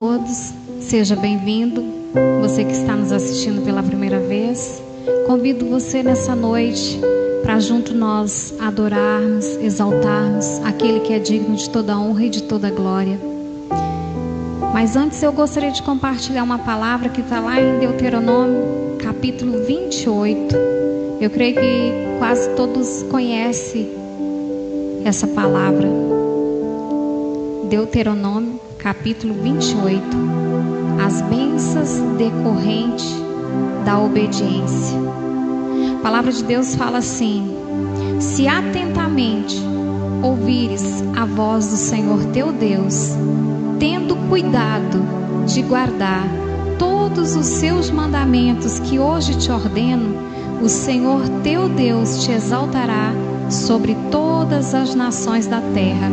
Todos, seja bem-vindo. Você que está nos assistindo pela primeira vez, convido você nessa noite para junto nós adorarmos, exaltarmos aquele que é digno de toda honra e de toda glória. Mas antes eu gostaria de compartilhar uma palavra que está lá em Deuteronômio, capítulo 28. Eu creio que quase todos conhecem essa palavra. Deuteronômio, capítulo 28, as bênçãos decorrentes da obediência. A palavra de Deus fala assim: se atentamente ouvires a voz do Senhor teu Deus, tendo cuidado de guardar todos os seus mandamentos que hoje te ordeno, o Senhor teu Deus te exaltará sobre todas as nações da terra.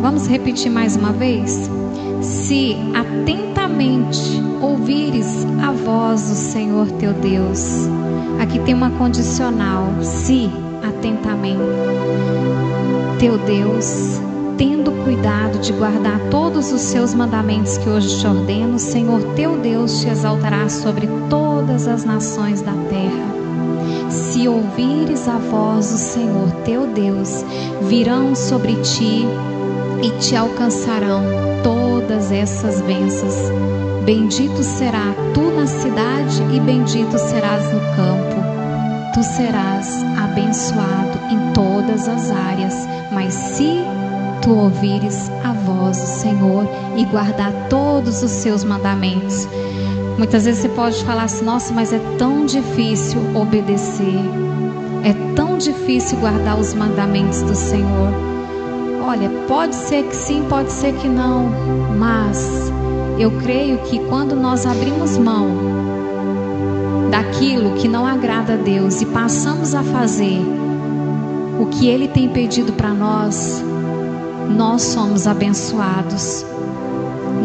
Vamos repetir mais uma vez? Se atentamente ouvires a voz do Senhor teu Deus. Aqui tem uma condicional. Se atentamente teu Deus, tendo cuidado de guardar todos os seus mandamentos que hoje te ordeno, o Senhor teu Deus te exaltará sobre todas as nações da terra. Se ouvires a voz do Senhor teu Deus, virão sobre ti e te alcançarão todas essas bênçãos. Bendito será tu na cidade e bendito serás no campo. Tu serás abençoado em todas as áreas, mas se tu ouvires a voz do Senhor e guardar todos os seus mandamentos. Muitas vezes você pode falar assim: nossa, mas é tão difícil obedecer, é tão difícil guardar os mandamentos do Senhor. Olha, pode ser que sim, pode ser que não, mas eu creio que quando nós abrimos mão daquilo que não agrada a Deus e passamos a fazer o que Ele tem pedido para nós, nós somos abençoados.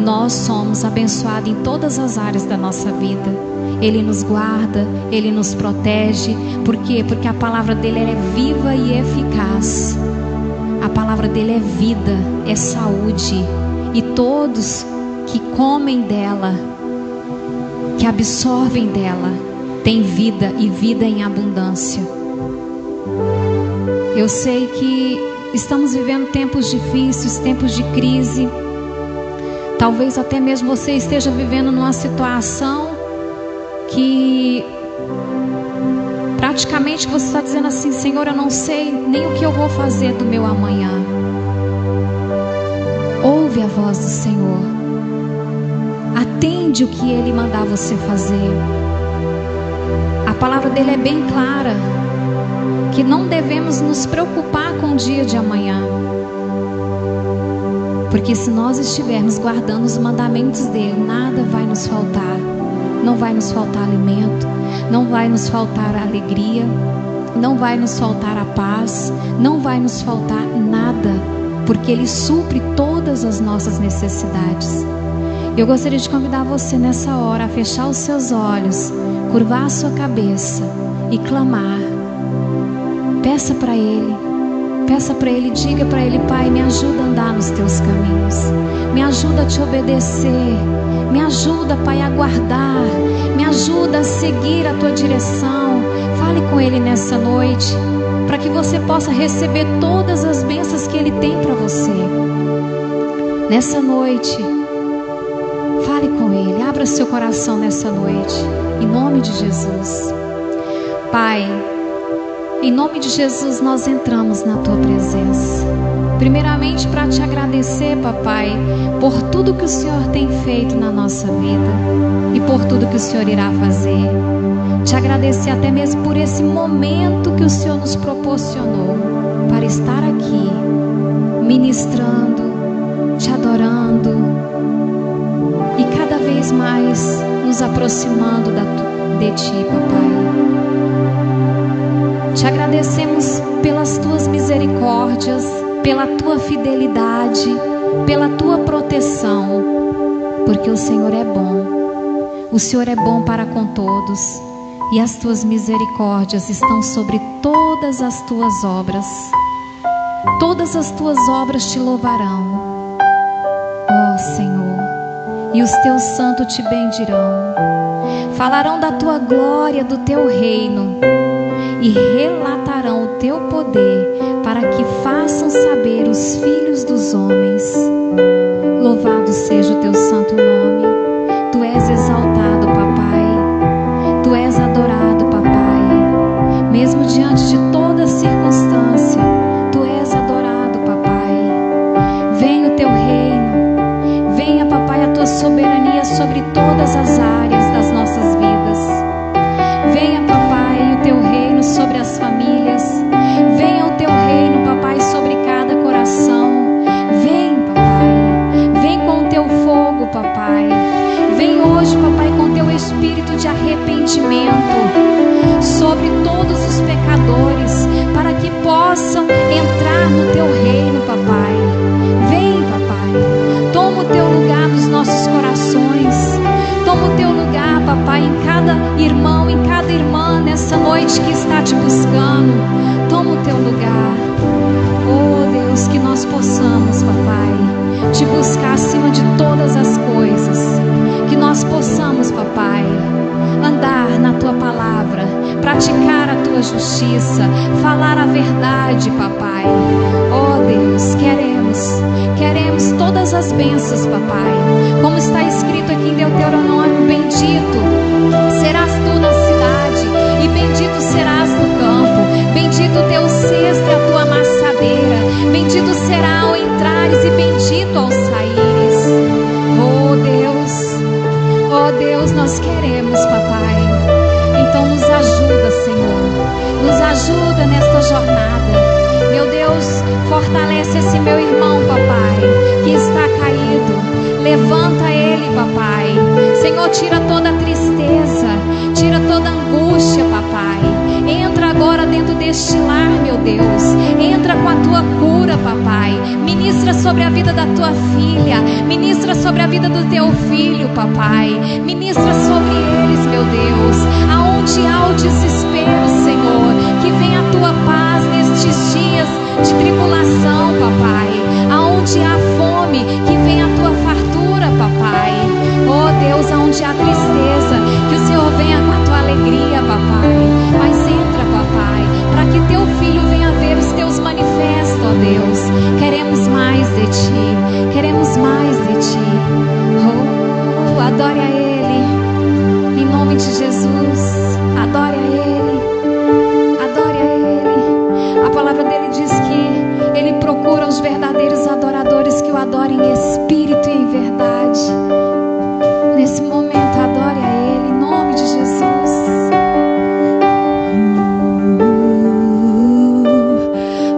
Nós somos abençoados em todas as áreas da nossa vida. Ele nos guarda, Ele nos protege. Por quê? Porque a palavra dEle é viva e eficaz. A palavra dEle é vida, é saúde. E todos que comem dela, que absorvem dela, têm vida e vida em abundância. Eu sei que estamos vivendo tempos difíceis, tempos de crise. Talvez até mesmo você esteja vivendo numa situação que praticamente você está dizendo assim: Senhor, eu não sei nem o que eu vou fazer do meu amanhã. Ouve a voz do Senhor. Atende o que Ele mandar você fazer. A palavra dEle é bem clara, que não devemos nos preocupar com o dia de amanhã. Porque se nós estivermos guardando os mandamentos dEle, nada vai nos faltar. Não vai nos faltar alimento, não vai nos faltar alegria, não vai nos faltar a paz, não vai nos faltar nada, porque Ele supre todas as nossas necessidades. Eu gostaria de convidar você nessa hora a fechar os seus olhos, curvar a sua cabeça e clamar. Peça para Ele. Peça para Ele, diga para Ele: Pai, me ajuda a andar nos teus caminhos, me ajuda a te obedecer, me ajuda, Pai, a guardar, me ajuda a seguir a tua direção. Fale com Ele nessa noite, para que você possa receber todas as bênçãos que Ele tem para você. Nessa noite, fale com Ele, abra seu coração nessa noite, em nome de Jesus. Pai, em nome de Jesus, nós entramos na Tua presença. Primeiramente para te agradecer, Papai, por tudo que o Senhor tem feito na nossa vida e por tudo que o Senhor irá fazer. Te agradecer até mesmo por esse momento que o Senhor nos proporcionou para estar aqui, ministrando, te adorando e cada vez mais nos aproximando de Ti, Papai. Te agradecemos pelas Tuas misericórdias, pela Tua fidelidade, pela Tua proteção, porque o Senhor é bom. O Senhor é bom para com todos, e as Tuas misericórdias estão sobre todas as Tuas obras. Todas as Tuas obras te louvarão, ó Senhor. e os teus santos te bendirão. Falarão da tua glória, do teu reino, e relatarão o teu poder, para que façam saber os filhos dos homens. Louvado seja o teu santo nome. Tu és exaltado, papai. Tu és adorado, papai. Mesmo diante de toda circunstância, tu és adorado, papai. Venha o teu reino. Venha, papai, a tua soberania sobre todas as áreas das nossas vidas. Venha, papai, o teu reino sobre as famílias. Venha o teu reino, papai, sobre cada coração. Vem, papai. Vem com o teu fogo, papai. Vem hoje, papai, com teu espírito de arrependimento sobre todos os pecadores, para que possam entrar no teu reino, papai. Vem, papai. Toma o teu lugar nos nossos corações. Toma o teu lugar, papai, em cada irmão, em cada irmã nessa noite que está te buscando. Toma o teu lugar. Oh Deus, que nós possamos, papai, te buscar acima de todas as coisas. Que nós possamos, papai, andar na tua palavra, praticar a tua justiça, falar a verdade, papai. Oh Deus, queremos todas as bênçãos, papai. Como está escrito aqui em Deuteronômio: bendito serás tu na cidade e bendito serás no campo. Bendito o teu cesto e a tua amassadeira. Bendito será ao entrares e bendito ao saíres. Oh Deus, nós queremos, papai. Então nos ajuda, Senhor. Nos ajuda nesta jornada. Meu Deus, fortalece esse meu irmão, papai, que está caído. Levanta ele, papai. Senhor, tira toda a tristeza, tira toda a angústia, papai. Entra agora dentro deste lar, meu Deus. Entra com a tua cura, papai. Ministra sobre a vida da tua filha. Ministra sobre a vida do teu filho, papai. Ministra sobre eles, meu Deus. Aonde há o desespero, Senhor, que venha a tua paz nestes dias de tribulação, papai. Aonde há fome, que venha a tua fartura, papai. Oh Deus, aonde há tristeza, que o Senhor venha com a tua alegria, papai. Mas entra, papai, para que teu filho venha ver os teus manifestos, ó Deus. Queremos mais de ti, queremos mais de ti. Oh, adore a Ele, em nome de Jesus. Adore a Ele, adore a Ele. A palavra dele diz que Ele procura os verdadeiros adoradores que o adorem em espírito e em verdade. Nesse momento, adore a Ele, em nome de Jesus.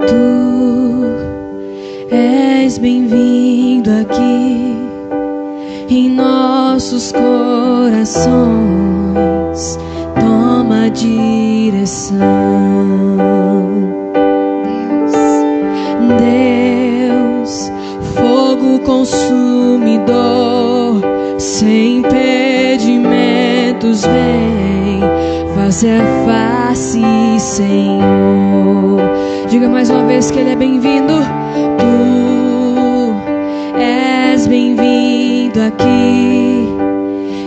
Tu és bem-vindo aqui em nossos corações. Toma a direção, Deus, fogo consumidor, sem impedimentos, vem fazer face, Senhor. Diga mais uma vez que Ele é bem-vindo. Tu és bem-vindo aqui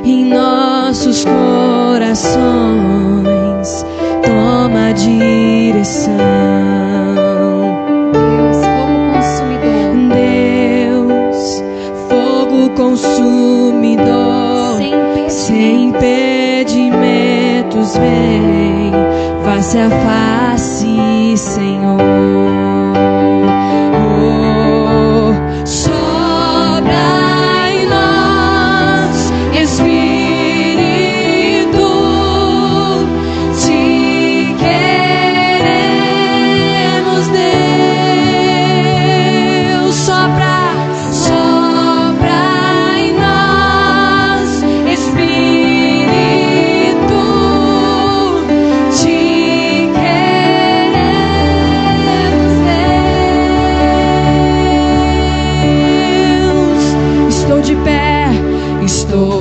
em nossos corações. Toma a direção, consumidor, sem impedimentos, vem, face a face, Senhor. Oh, sopra em nós, Espírito, te queremos, Deus. Sopra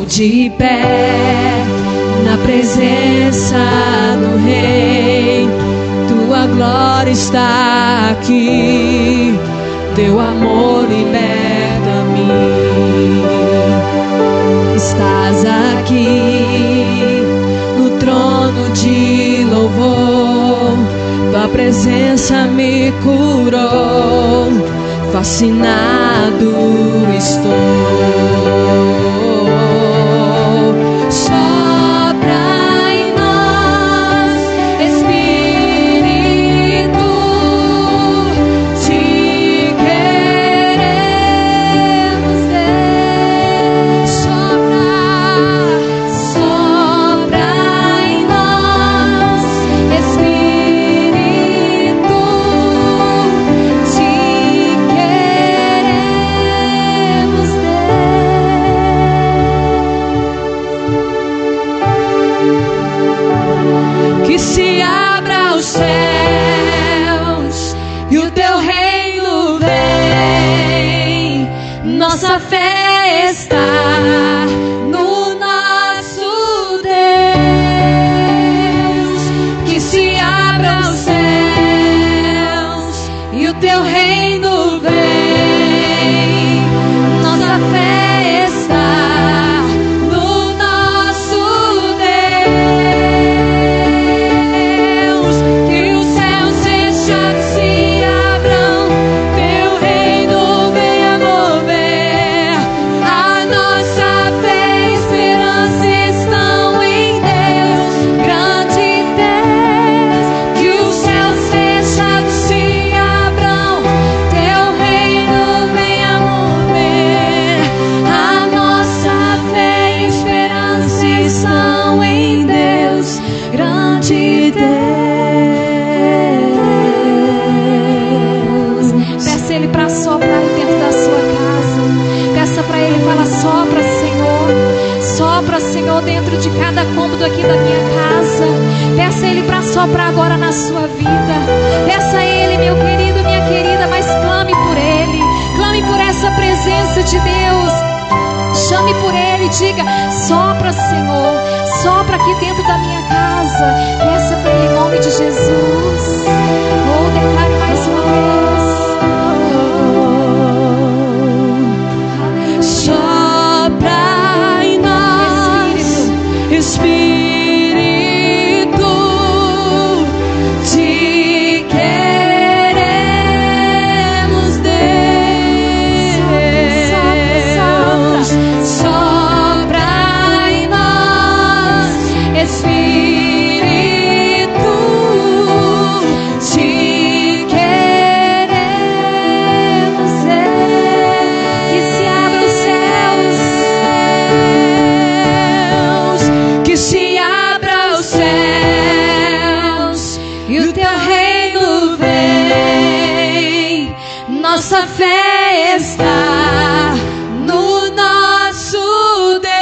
de pé na presença do Rei. Tua glória está aqui, teu amor liberta-me. aqui no trono de louvor. Tua presença me curou, fascinado estou. Nossa fé está no nosso Deus. Que se abra os céus e o teu reino vem. Nossa fé está no nosso Deus. Que os céus fechados se abram, teu reino venha mover. A nossa fé e esperança estão em Deus, grande Deus. Que os céus fechados se abram, teu reino venha mover. A nossa fé e esperança estão em Deus, grande Deus. Peça Ele para soprar aí dentro da sua casa. Peça para Ele, fala: sopra, Senhor. Sopra, Senhor, dentro de cada cômodo aqui da minha casa. Peça a Ele para soprar agora na sua vida. Peça a Ele, meu querido, minha querida, mas clame por Ele. Clame por essa presença de Deus. Chame por Ele, diga: sopra, Senhor. Sopra aqui dentro da minha casa. Peça para Ele em nome de Jesus. Ou declare mais uma vez. Sopra em nós, Espírito, te queremos, Deus. Sopra em nós, Espírito, te queremos, Deus. Que se abram os céus, que se abra os céus e o teu reino vem. Nossa fé está no nosso Deus.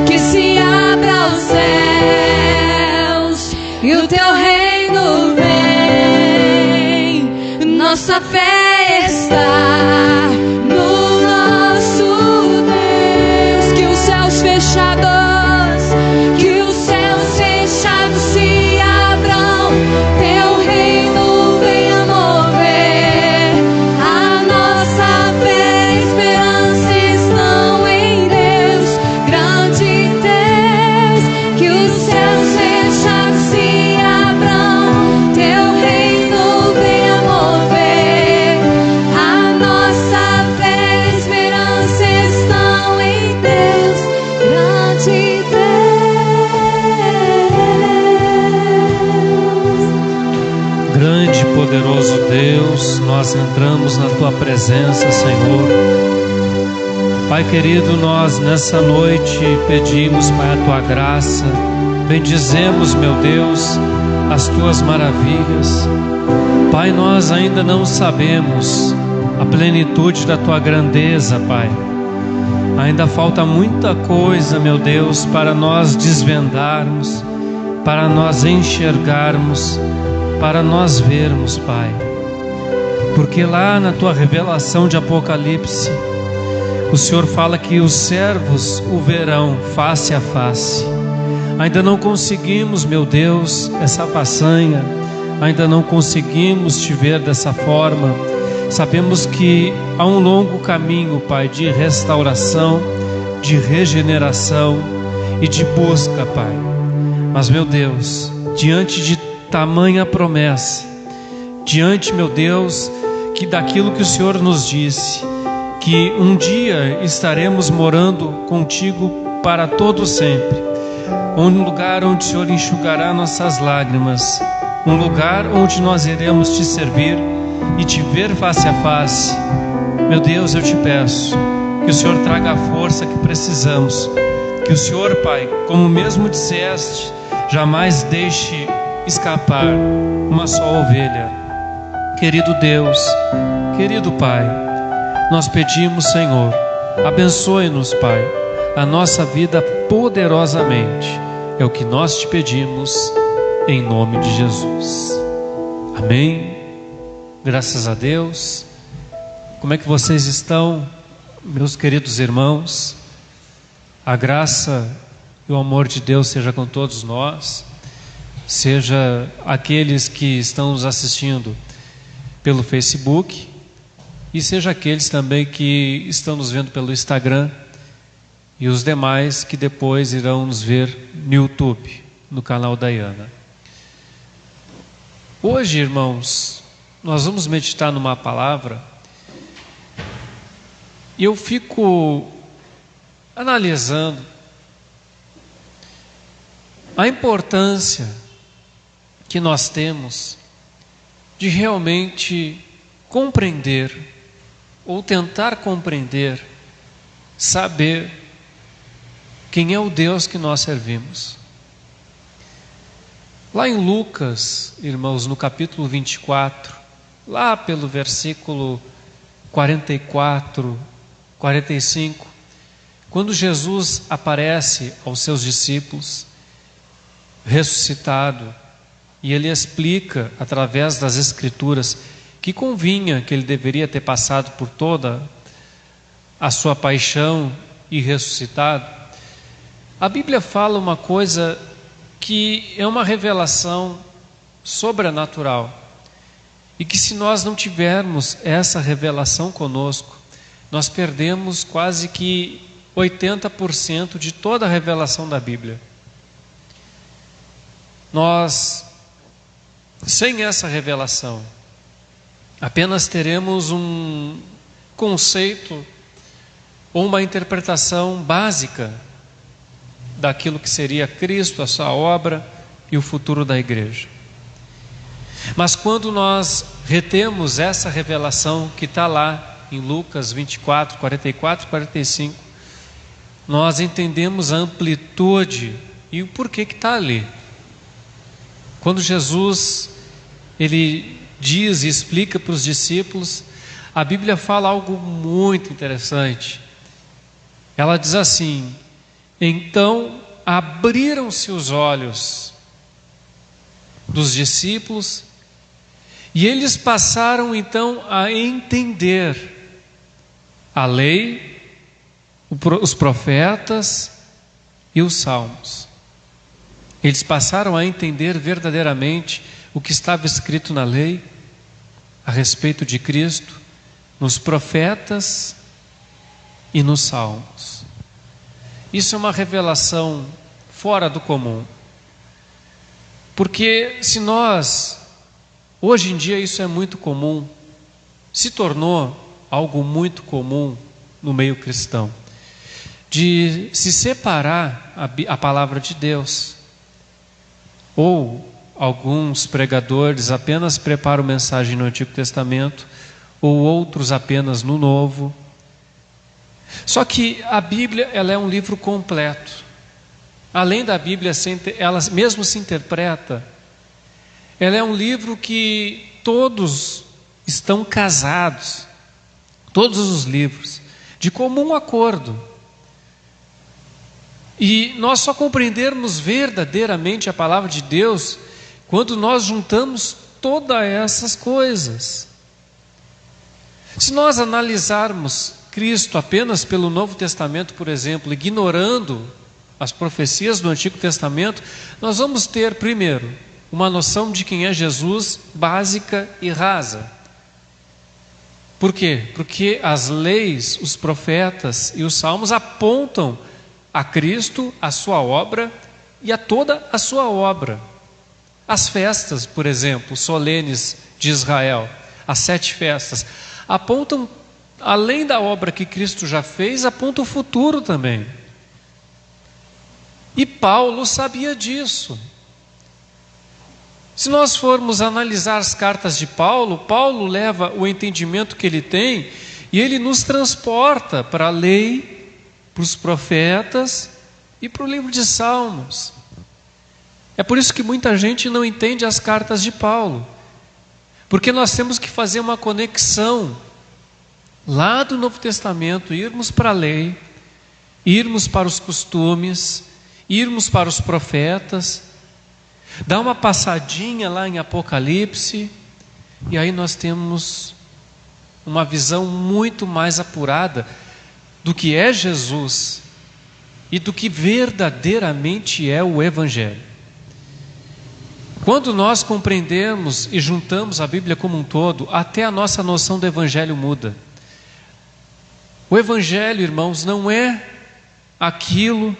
Que se abra os céus e o teu reino vem. Nossa fé está no nosso Deus. Que os céus fechados, que os céus fechados se abram, teu reino venha mover. A nossa fé e esperança estão em Deus, grande Deus. Que os céus fechados se abram, teu reino venha mover. A nossa fé e esperança estão em Deus, grande Deus. Grande e poderoso Deus, nós entramos na Tua presença, Senhor. Pai querido, nós nessa noite pedimos, Pai, a Tua graça. Bendizemos, meu Deus, as Tuas maravilhas. Pai, nós ainda não sabemos a plenitude da Tua grandeza, Pai. Ainda falta muita coisa, meu Deus, para nós desvendarmos, para nós enxergarmos, para nós vermos, Pai. Porque lá na Tua revelação de Apocalipse, o Senhor fala que os servos o verão face a face. Ainda não conseguimos, meu Deus, essa façanha. Ainda não conseguimos te ver dessa forma. Sabemos que há um longo caminho, Pai, de restauração, de regeneração e de busca, Pai. Mas, meu Deus, diante de tamanha promessa, diante, meu Deus, que daquilo que o Senhor nos disse, que um dia estaremos morando contigo para todo sempre, um lugar onde o Senhor enxugará nossas lágrimas, um lugar onde nós iremos te servir e te ver face a face. Meu Deus, eu te peço que o Senhor traga a força que precisamos, que o Senhor, Pai, como mesmo disseste, jamais deixe escapar uma só ovelha. Querido Deus, querido Pai, nós pedimos, Senhor, abençoe-nos, Pai, a nossa vida poderosamente. É o que nós te pedimos, em nome de Jesus. Amém. Graças a Deus. Como é que vocês estão, meus queridos irmãos? A graça e o amor de Deus seja com todos nós, seja aqueles que estão nos assistindo pelo Facebook e seja aqueles também que estão nos vendo pelo Instagram e os demais que depois irão nos ver no YouTube, no canal da Iana. Hoje, irmãos, nós vamos meditar numa palavra e eu fico analisando a importância que nós temos de realmente compreender ou tentar compreender, saber quem é o Deus que nós servimos. Lá em Lucas, irmãos, no capítulo 24, lá pelo versículo 44, 45, quando Jesus aparece aos seus discípulos, ressuscitado, e ele explica através das Escrituras que convinha que ele deveria ter passado por toda a sua paixão e ressuscitado, a Bíblia fala uma coisa que é uma revelação sobrenatural, e que se nós não tivermos essa revelação conosco, nós perdemos quase que 80% de toda a revelação da Bíblia. Nós, sem essa revelação, apenas teremos um conceito ou uma interpretação básica daquilo que seria Cristo, a sua obra e o futuro da igreja. Mas quando nós retemos essa revelação que está lá em Lucas 24, 44 e 45, nós entendemos a amplitude e o porquê que está ali. Quando Jesus, ele diz e explica para os discípulos, a Bíblia fala algo muito interessante. Ela diz assim: então abriram-se os olhos dos discípulos e eles passaram então a entender a lei, os profetas e os salmos. Eles passaram a entender verdadeiramente o que estava escrito na lei a respeito de Cristo, nos profetas e nos salmos. Isso é uma revelação fora do comum, porque se nós, hoje em dia isso é muito comum, se tornou algo muito comum no meio cristão, de se separar a palavra de Deus, ou alguns pregadores apenas preparam mensagem no Antigo Testamento, ou outros apenas no Novo. Só que a Bíblia, ela é um livro completo. Além da Bíblia, ela mesmo se interpreta, ela é um livro que todos estão casados, todos os livros, de comum acordo. E nós só compreendermos verdadeiramente a palavra de Deus quando nós juntamos todas essas coisas. Se nós analisarmos Cristo apenas pelo Novo Testamento, por exemplo, ignorando as profecias do Antigo Testamento, nós vamos ter, primeiro, uma noção de quem é Jesus básica e rasa. Por quê? Porque as leis, os profetas e os salmos apontam a Cristo, a sua obra e a toda a sua obra. As festas, por exemplo, solenes de Israel, as 7 festas, apontam, além da obra que Cristo já fez, apontam o futuro também. E Paulo sabia disso. Se nós formos analisar as cartas de Paulo, Paulo leva o entendimento que ele tem e ele nos transporta para a lei, para os profetas e para o livro de Salmos. É por isso que muita gente não entende as cartas de Paulo, porque nós temos que fazer uma conexão lá do Novo Testamento, irmos para a lei, irmos para os costumes, irmos para os profetas, dar uma passadinha lá em Apocalipse, e aí nós temos uma visão muito mais apurada do que é Jesus e do que verdadeiramente é o Evangelho. Quando nós compreendemos e juntamos a Bíblia como um todo, até a nossa noção do Evangelho muda. O Evangelho, irmãos, não é aquilo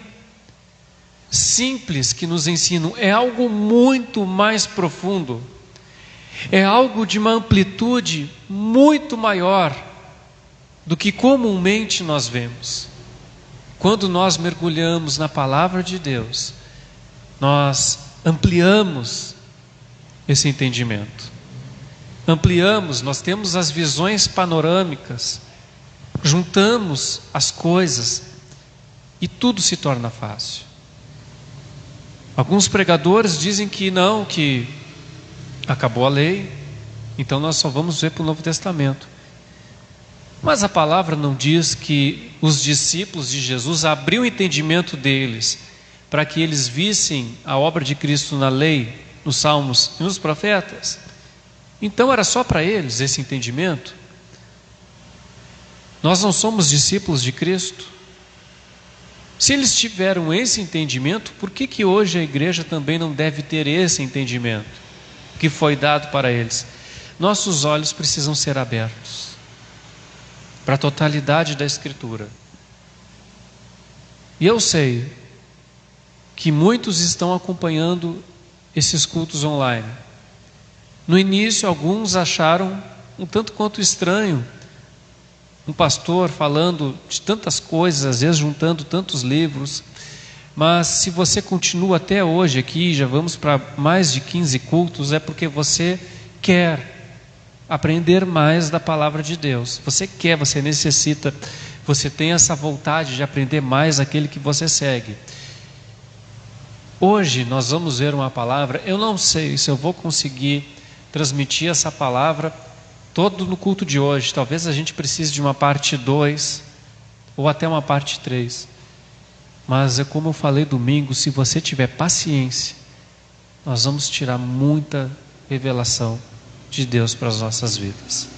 simples que nos ensinam, é algo muito mais profundo, é algo de uma amplitude muito maior do que comumente nós vemos. Quando nós mergulhamos na palavra de Deus, nós ampliamos esse entendimento, ampliamos, nós temos as visões panorâmicas, juntamos as coisas e tudo se torna fácil. Alguns pregadores dizem que não, que acabou a lei, então nós só vamos ver para o Novo Testamento. Mas a palavra não diz que os discípulos de Jesus abriu o entendimento deles para que eles vissem a obra de Cristo na lei, nos salmos e nos profetas? Então era só para eles esse entendimento? Nós não somos discípulos de Cristo? Se eles tiveram esse entendimento, por que hoje a igreja também não deve ter esse entendimento que foi dado para eles? Nossos olhos precisam ser abertos para a totalidade da Escritura. E eu sei que muitos estão acompanhando esses cultos online. No início, alguns acharam um tanto quanto estranho um pastor falando de tantas coisas, às vezes juntando tantos livros, mas se você continua até hoje aqui, já vamos para mais de 15 cultos, é porque você quer aprender mais da palavra de Deus. Você quer, você necessita, você tem essa vontade de aprender mais aquele que você segue. Hoje nós vamos ver uma palavra, eu não sei se eu vou conseguir transmitir essa palavra todo no culto de hoje. Talvez a gente precise de uma parte 2 ou até uma parte 3. Mas é como eu falei domingo, se você tiver paciência, nós vamos tirar muita revelação de Deus para as nossas vidas.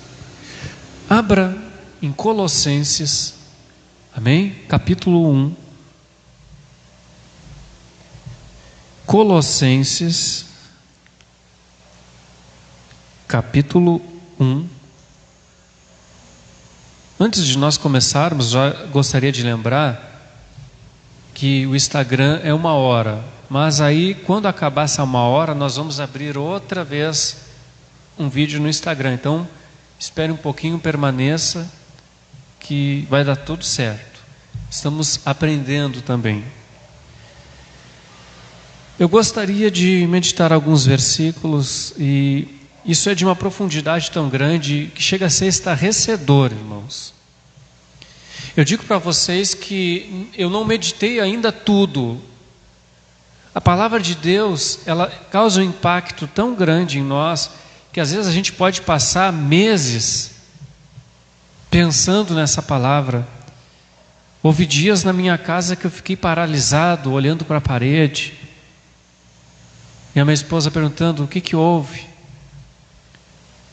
Abra em Colossenses, amém? Capítulo 1. Colossenses, capítulo 1. Antes de nós começarmos, já gostaria de lembrar que o Instagram é 1 hora, mas aí quando acabar essa 1 hora, nós vamos abrir outra vez um vídeo no Instagram. Então espere um pouquinho, permaneça, que vai dar tudo certo. Estamos aprendendo também. Eu gostaria de meditar alguns versículos, e isso é de uma profundidade tão grande que chega a ser estarrecedor, irmãos. Eu digo para vocês que eu não meditei ainda tudo. A palavra de Deus, ela causa um impacto tão grande em nós, que às vezes a gente pode passar meses pensando nessa palavra. Houve dias na minha casa que eu fiquei paralisado, olhando para a parede, e a minha esposa perguntando: o que houve?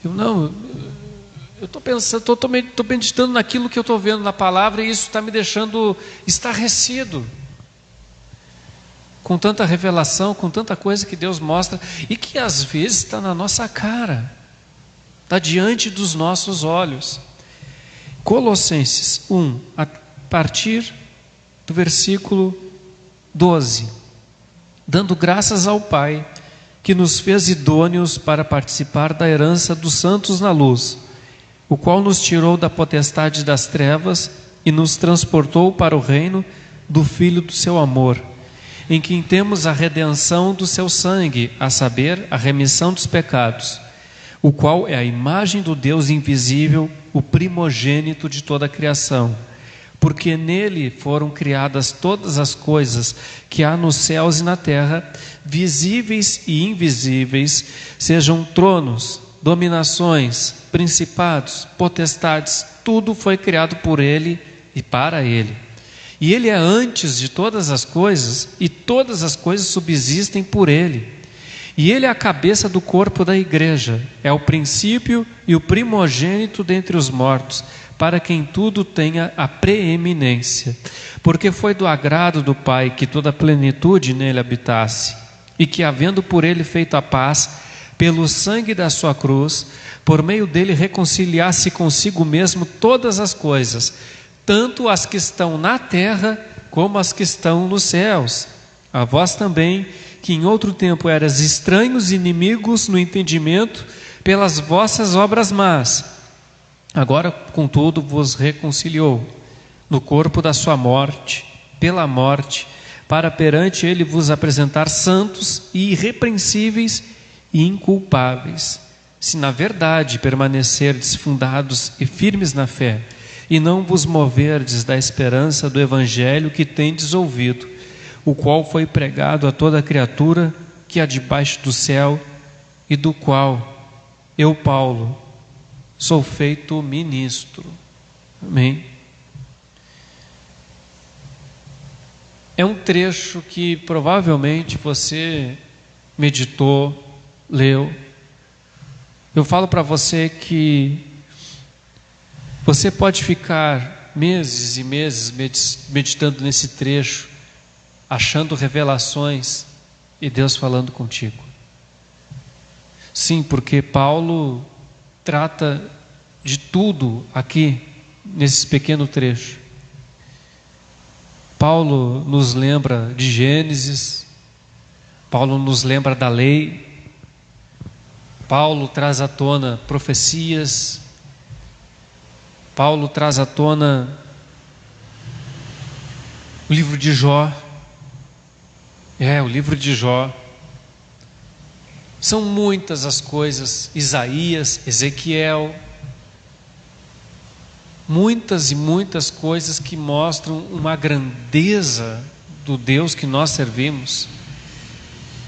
Eu estou pensando, estou meditando naquilo que eu estou vendo na palavra, e isso está me deixando estarrecido, com tanta revelação, com tanta coisa que Deus mostra, e que às vezes está na nossa cara, está diante dos nossos olhos. Colossenses 1, a partir do versículo 12. Dando graças ao Pai, que nos fez idôneos para participar da herança dos santos na luz, o qual nos tirou da potestade das trevas e nos transportou para o reino do Filho do seu amor, em quem temos a redenção do seu sangue, a saber, a remissão dos pecados, o qual é a imagem do Deus invisível, o primogênito de toda a criação, porque nele foram criadas todas as coisas que há nos céus e na terra, visíveis e invisíveis, sejam tronos, dominações, principados, potestades, tudo foi criado por ele e para ele. E ele é antes de todas as coisas, e todas as coisas subsistem por ele. E ele é a cabeça do corpo da igreja, é o princípio e o primogênito dentre os mortos, para quem tudo tenha a preeminência. Porque foi do agrado do Pai que toda a plenitude nele habitasse, e que, havendo por ele feito a paz, pelo sangue da sua cruz, por meio dele reconciliasse consigo mesmo todas as coisas, tanto as que estão na terra como as que estão nos céus. A vós também, que em outro tempo eras estranhos e inimigos no entendimento pelas vossas obras más, agora contudo vos reconciliou no corpo da sua morte, pela morte, para perante ele vos apresentar santos e irrepreensíveis e inculpáveis, se na verdade permanecerdes fundados e firmes na fé, e não vos moverdes da esperança do evangelho que tendes ouvido, o qual foi pregado a toda criatura que há debaixo do céu, e do qual eu, Paulo, sou feito ministro. Amém? É um trecho que provavelmente você meditou, leu. Eu falo para você que você pode ficar meses e meses meditando nesse trecho, achando revelações e Deus falando contigo. Sim, porque Paulo trata de tudo aqui nesse pequeno trecho. Paulo nos lembra de Gênesis, Paulo nos lembra da lei, Paulo traz à tona profecias, Paulo traz à tona o livro de Jó. O livro de Jó. São muitas as coisas, Isaías, Ezequiel, muitas e muitas coisas que mostram uma grandeza do Deus que nós servimos,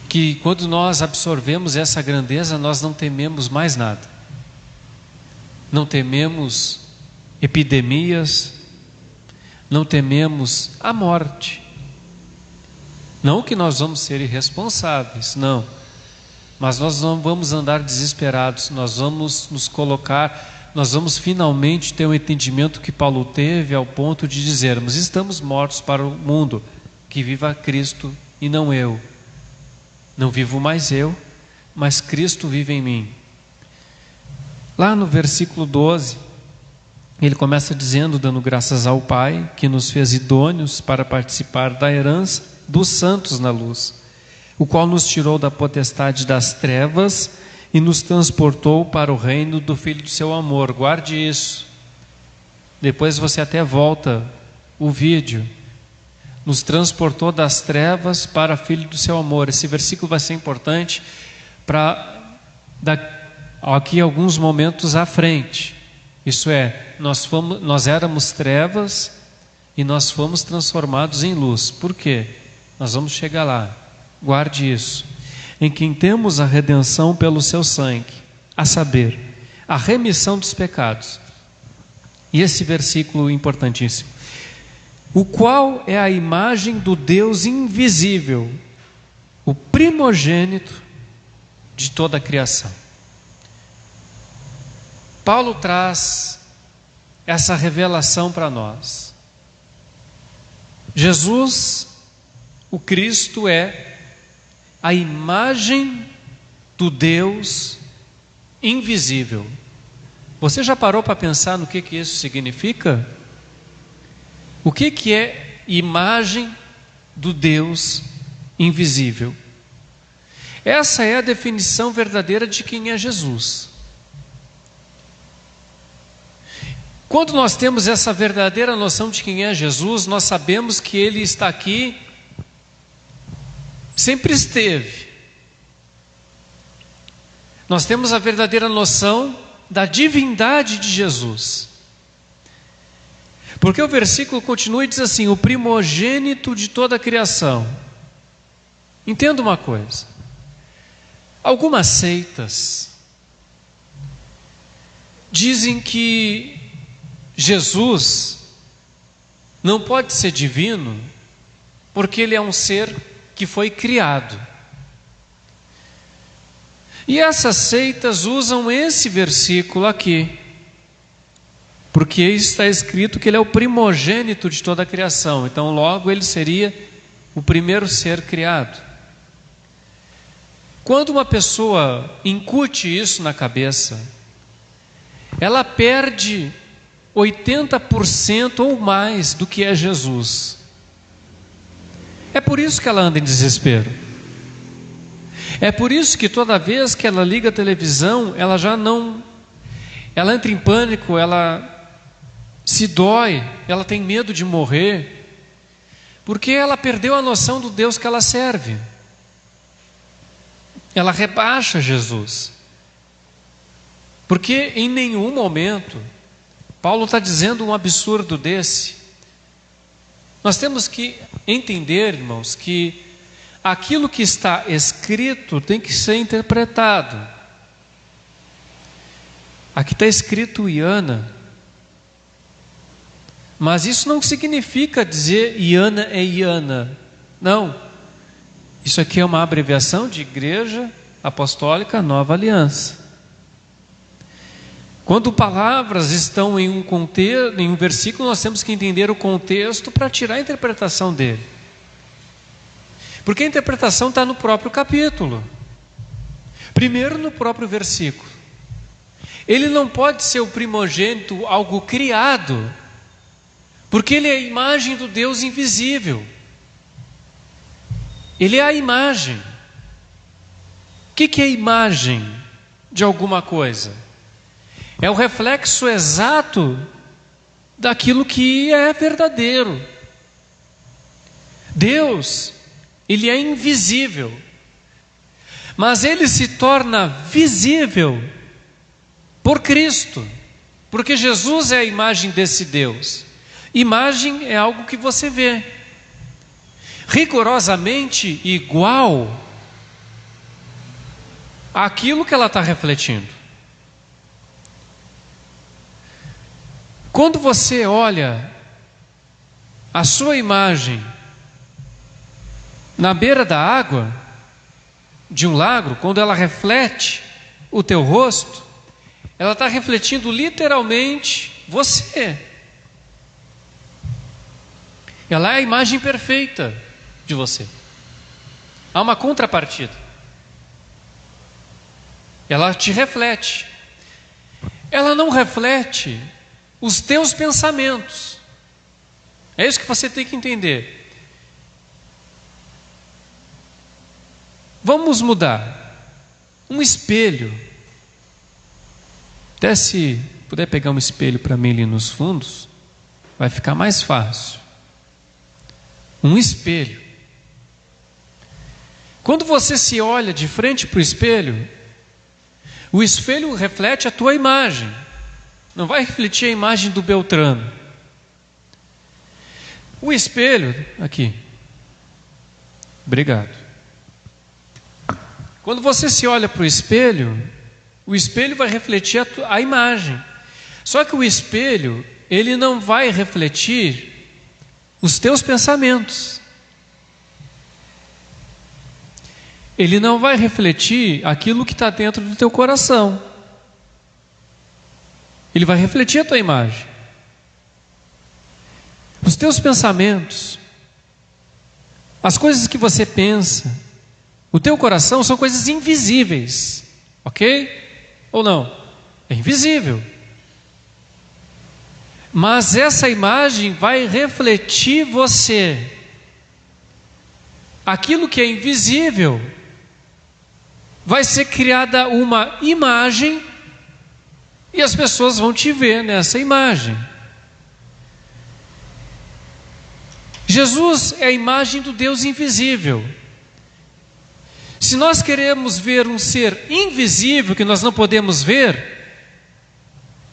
que quando nós absorvemos essa grandeza, nós não tememos mais nada. Não tememos epidemias, não tememos a morte. Não que nós vamos ser irresponsáveis, não. Mas nós não vamos andar desesperados, nós vamos nos colocar, nós vamos finalmente ter um entendimento que Paulo teve ao ponto de dizermos: estamos mortos para o mundo, que viva Cristo e não eu. Não vivo mais eu, mas Cristo vive em mim. Lá no versículo 12, ele começa dizendo, dando graças ao Pai, que nos fez idôneos para participar da herança dos santos na luz, o qual nos tirou da potestade das trevas e nos transportou para o reino do Filho do seu amor. Guarde isso. Depois você até volta o vídeo. Nos transportou das trevas para o Filho do seu amor. Esse versículo vai ser importante para aqui alguns momentos à frente. Isso é, nós éramos trevas e nós fomos transformados em luz. Por quê? Nós vamos chegar lá. Guarde isso. Em quem temos a redenção pelo seu sangue, a saber, a remissão dos pecados. E esse versículo importantíssimo: o qual é a imagem do Deus invisível, o primogênito de toda a criação. Paulo traz essa revelação para nós. Jesus, o Cristo, é a imagem do Deus invisível. Você já parou para pensar no que isso significa? O que é imagem do Deus invisível? Essa é a definição verdadeira de quem é Jesus. Quando nós temos essa verdadeira noção de quem é Jesus, nós sabemos que Ele está aqui, sempre esteve. Nós temos a verdadeira noção da divindade de Jesus. Porque o versículo continua e diz assim: o primogênito de toda a criação. Entenda uma coisa. Algumas seitas dizem que Jesus não pode ser divino porque Ele é um ser que foi criado. E essas seitas usam esse versículo aqui, porque está escrito que Ele é o primogênito de toda a criação. Então logo Ele seria o primeiro ser criado. Quando uma pessoa incute isso na cabeça, ela perde 80% ou mais do que é Jesus. É por isso que ela anda em desespero. É por isso que toda vez que ela liga a televisão, ela entra em pânico, ela se dói, ela tem medo de morrer, porque ela perdeu a noção do Deus que ela serve. Ela rebaixa Jesus. Porque em nenhum momento Paulo está dizendo um absurdo desse. Nós temos que entender, irmãos, que aquilo que está escrito tem que ser interpretado. Aqui está escrito Iana, mas isso não significa dizer Iana é Iana. Não. Isso aqui é uma abreviação de Igreja Apostólica Nova Aliança. Quando palavras estão em um contexto, em um versículo, nós temos que entender o contexto para tirar a interpretação dele. Porque a interpretação está no próprio capítulo. Primeiro no próprio versículo. Ele não pode ser o primogênito, algo criado, porque ele é a imagem do Deus invisível. Ele é a imagem. O que é imagem de alguma coisa? É o reflexo exato daquilo que é verdadeiro. Deus, Ele é invisível, mas Ele se torna visível por Cristo, porque Jesus é a imagem desse Deus. Imagem é algo que você vê, rigorosamente igual àquilo que ela está refletindo. Quando você olha a sua imagem na beira da água de um lago, quando ela reflete o teu rosto, ela está refletindo literalmente você. Ela é a imagem perfeita de você. Há uma contrapartida. Ela te reflete. Ela não reflete os teus pensamentos. É isso que você tem que entender. Vamos mudar. Um espelho. Até se puder pegar um espelho para mim ali nos fundos, vai ficar mais fácil. Um espelho. Quando você se olha de frente para o espelho, o espelho reflete a tua imagem. Não vai refletir a imagem do Beltrano. O espelho, aqui. Obrigado. Quando você se olha para o espelho vai refletir a imagem. Só que o espelho, ele não vai refletir os teus pensamentos. Ele não vai refletir aquilo que está dentro do teu coração. Ele vai refletir a tua imagem. Os teus pensamentos, as coisas que você pensa, o teu coração são coisas invisíveis, ok? Ou não? É invisível. Mas essa imagem vai refletir você. Aquilo que é invisível, vai ser criada uma imagem e as pessoas vão te ver nessa imagem. Jesus é a imagem do Deus invisível. Se nós queremos ver um ser invisível que nós não podemos ver,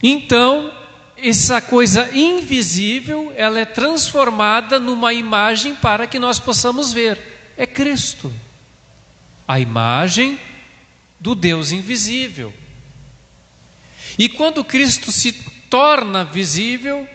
então essa coisa invisível, ela é transformada numa imagem para que nós possamos ver. É Cristo, a imagem do Deus invisível. E quando Cristo se torna visível,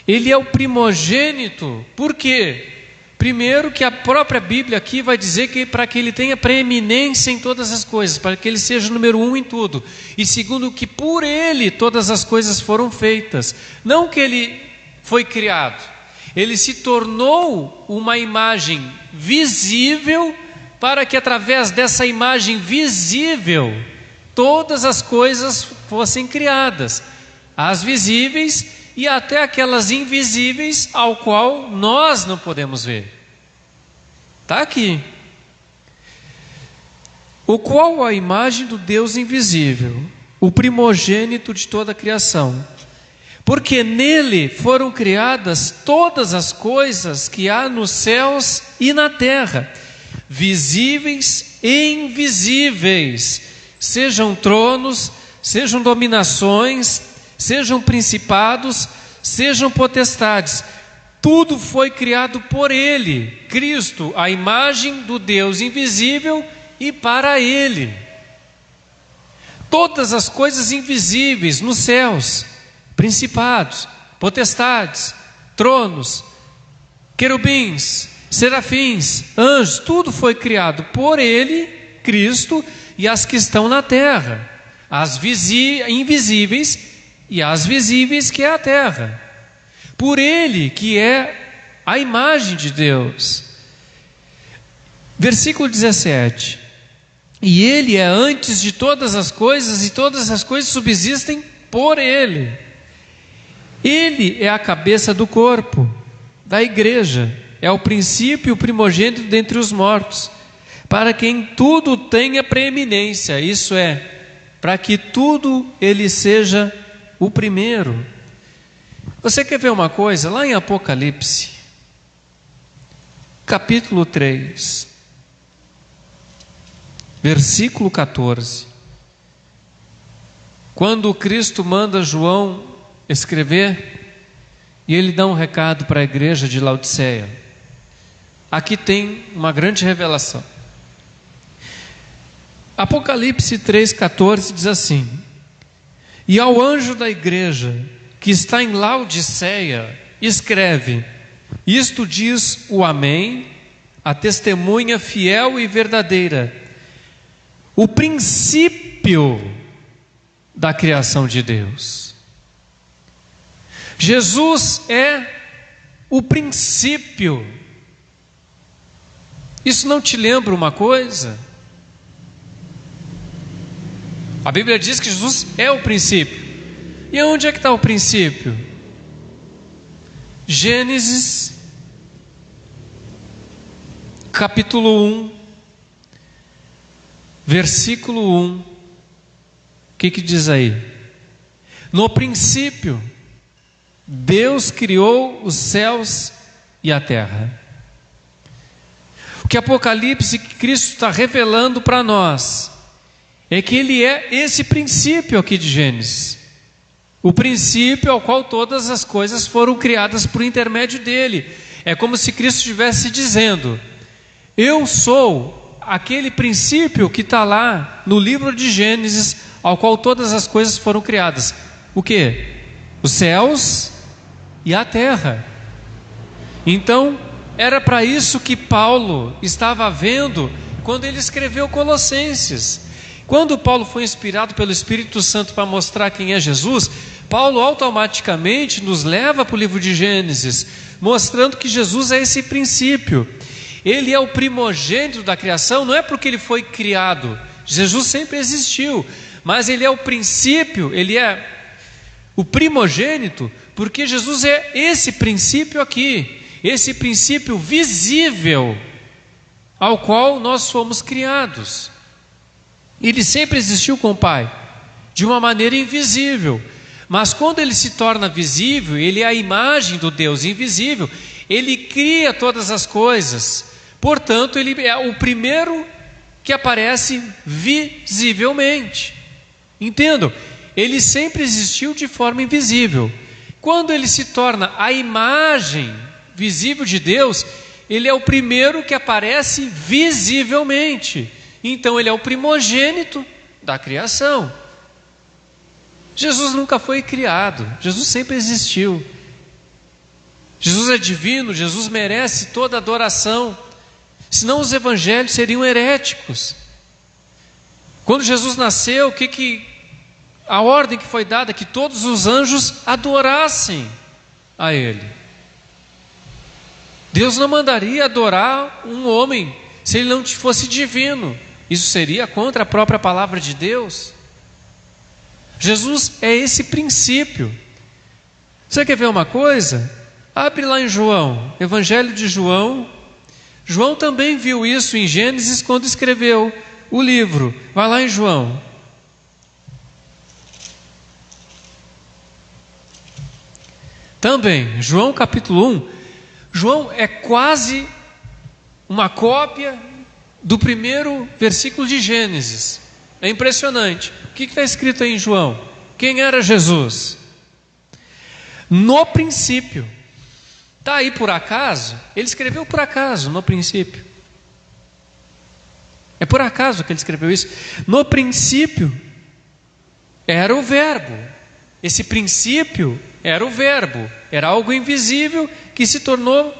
Ele é o primogênito. Por quê? Primeiro, que a própria Bíblia aqui vai dizer que para que Ele tenha preeminência em todas as coisas, para que Ele seja o número 1 em tudo. E segundo, que por Ele todas as coisas foram feitas. Não que Ele foi criado, Ele se tornou uma imagem visível, para que através dessa imagem visível todas as coisas fossem criadas, as visíveis e até aquelas invisíveis ao qual nós não podemos ver. Está aqui. O qual a imagem do Deus invisível, o primogênito de toda a criação, porque nele foram criadas todas as coisas que há nos céus e na terra, visíveis e invisíveis, sejam tronos, sejam dominações, sejam principados, sejam potestades. Tudo foi criado por Ele, Cristo, a imagem do Deus invisível, e para Ele. Todas as coisas invisíveis nos céus, principados, potestades, tronos, querubins, serafins, anjos, tudo foi criado por Ele, Cristo, e as que estão na terra, as invisíveis e as visíveis, que é a terra. Por Ele, que é a imagem de Deus. Versículo 17. E Ele é antes de todas as coisas, e todas as coisas subsistem por Ele. Ele é a cabeça do corpo, da igreja, é o princípio e o primogênito dentre os mortos, para que em tudo tenha preeminência, isso é, para que tudo Ele seja o primeiro. Você quer ver uma coisa? Lá em Apocalipse, capítulo 3, versículo 14, quando Cristo manda João escrever, e ele dá um recado para a igreja de Laodiceia. Aqui tem uma grande revelação. Apocalipse 3,14 diz assim: e ao anjo da igreja que está em Laodiceia, escreve: isto diz o Amém, a testemunha fiel e verdadeira, o princípio da criação de Deus. Jesus é o princípio. Isso não te lembra uma coisa? A Bíblia diz que Jesus é o princípio. E onde é que está o princípio? Gênesis, capítulo 1, versículo 1. O que diz aí? No princípio, Deus criou os céus e a terra. O que Apocalipse, que Cristo está revelando para nós, é que Ele é esse princípio aqui de Gênesis, o princípio ao qual todas as coisas foram criadas por intermédio dele. É como se Cristo estivesse dizendo: eu sou aquele princípio que está lá no livro de Gênesis, ao qual todas as coisas foram criadas. O que? Os céus e a terra. Então, era para isso que Paulo estava vendo quando ele escreveu Colossenses. Quando Paulo foi inspirado pelo Espírito Santo para mostrar quem é Jesus, Paulo automaticamente nos leva para o livro de Gênesis, mostrando que Jesus é esse princípio. Ele é o primogênito da criação, não é porque ele foi criado, Jesus sempre existiu, mas ele é o princípio, ele é o primogênito, Porque Jesus é esse princípio aqui, esse princípio visível ao qual nós fomos criados. Ele sempre existiu com o Pai, de uma maneira invisível. Mas quando ele se torna visível, ele é a imagem do Deus invisível. Ele cria todas as coisas. Portanto, ele é o primeiro que aparece visivelmente. Entendam? Ele sempre existiu de forma invisível. Quando ele se torna a imagem visível de Deus, ele é o primeiro que aparece visivelmente. Então ele é o primogênito da criação. Jesus nunca foi criado, Jesus sempre existiu. Jesus é divino, Jesus merece toda adoração. Senão os evangelhos seriam heréticos. Quando Jesus nasceu, a ordem que foi dada? Que todos os anjos adorassem a Ele. Deus não mandaria adorar um homem se ele não fosse divino. Isso seria contra a própria palavra de Deus. Jesus é esse princípio. Você quer ver uma coisa? Abre lá em João, Evangelho de João. João também viu isso em Gênesis quando escreveu o livro. Vai lá em João. Também, João capítulo 1. João é quase uma cópia do primeiro versículo de Gênesis. É impressionante. O que está escrito aí em João? Quem era Jesus? No princípio. Está aí por acaso? Ele escreveu por acaso, no princípio. É por acaso que ele escreveu isso. No princípio era o verbo. Esse princípio era o verbo. Era algo invisível que se tornou...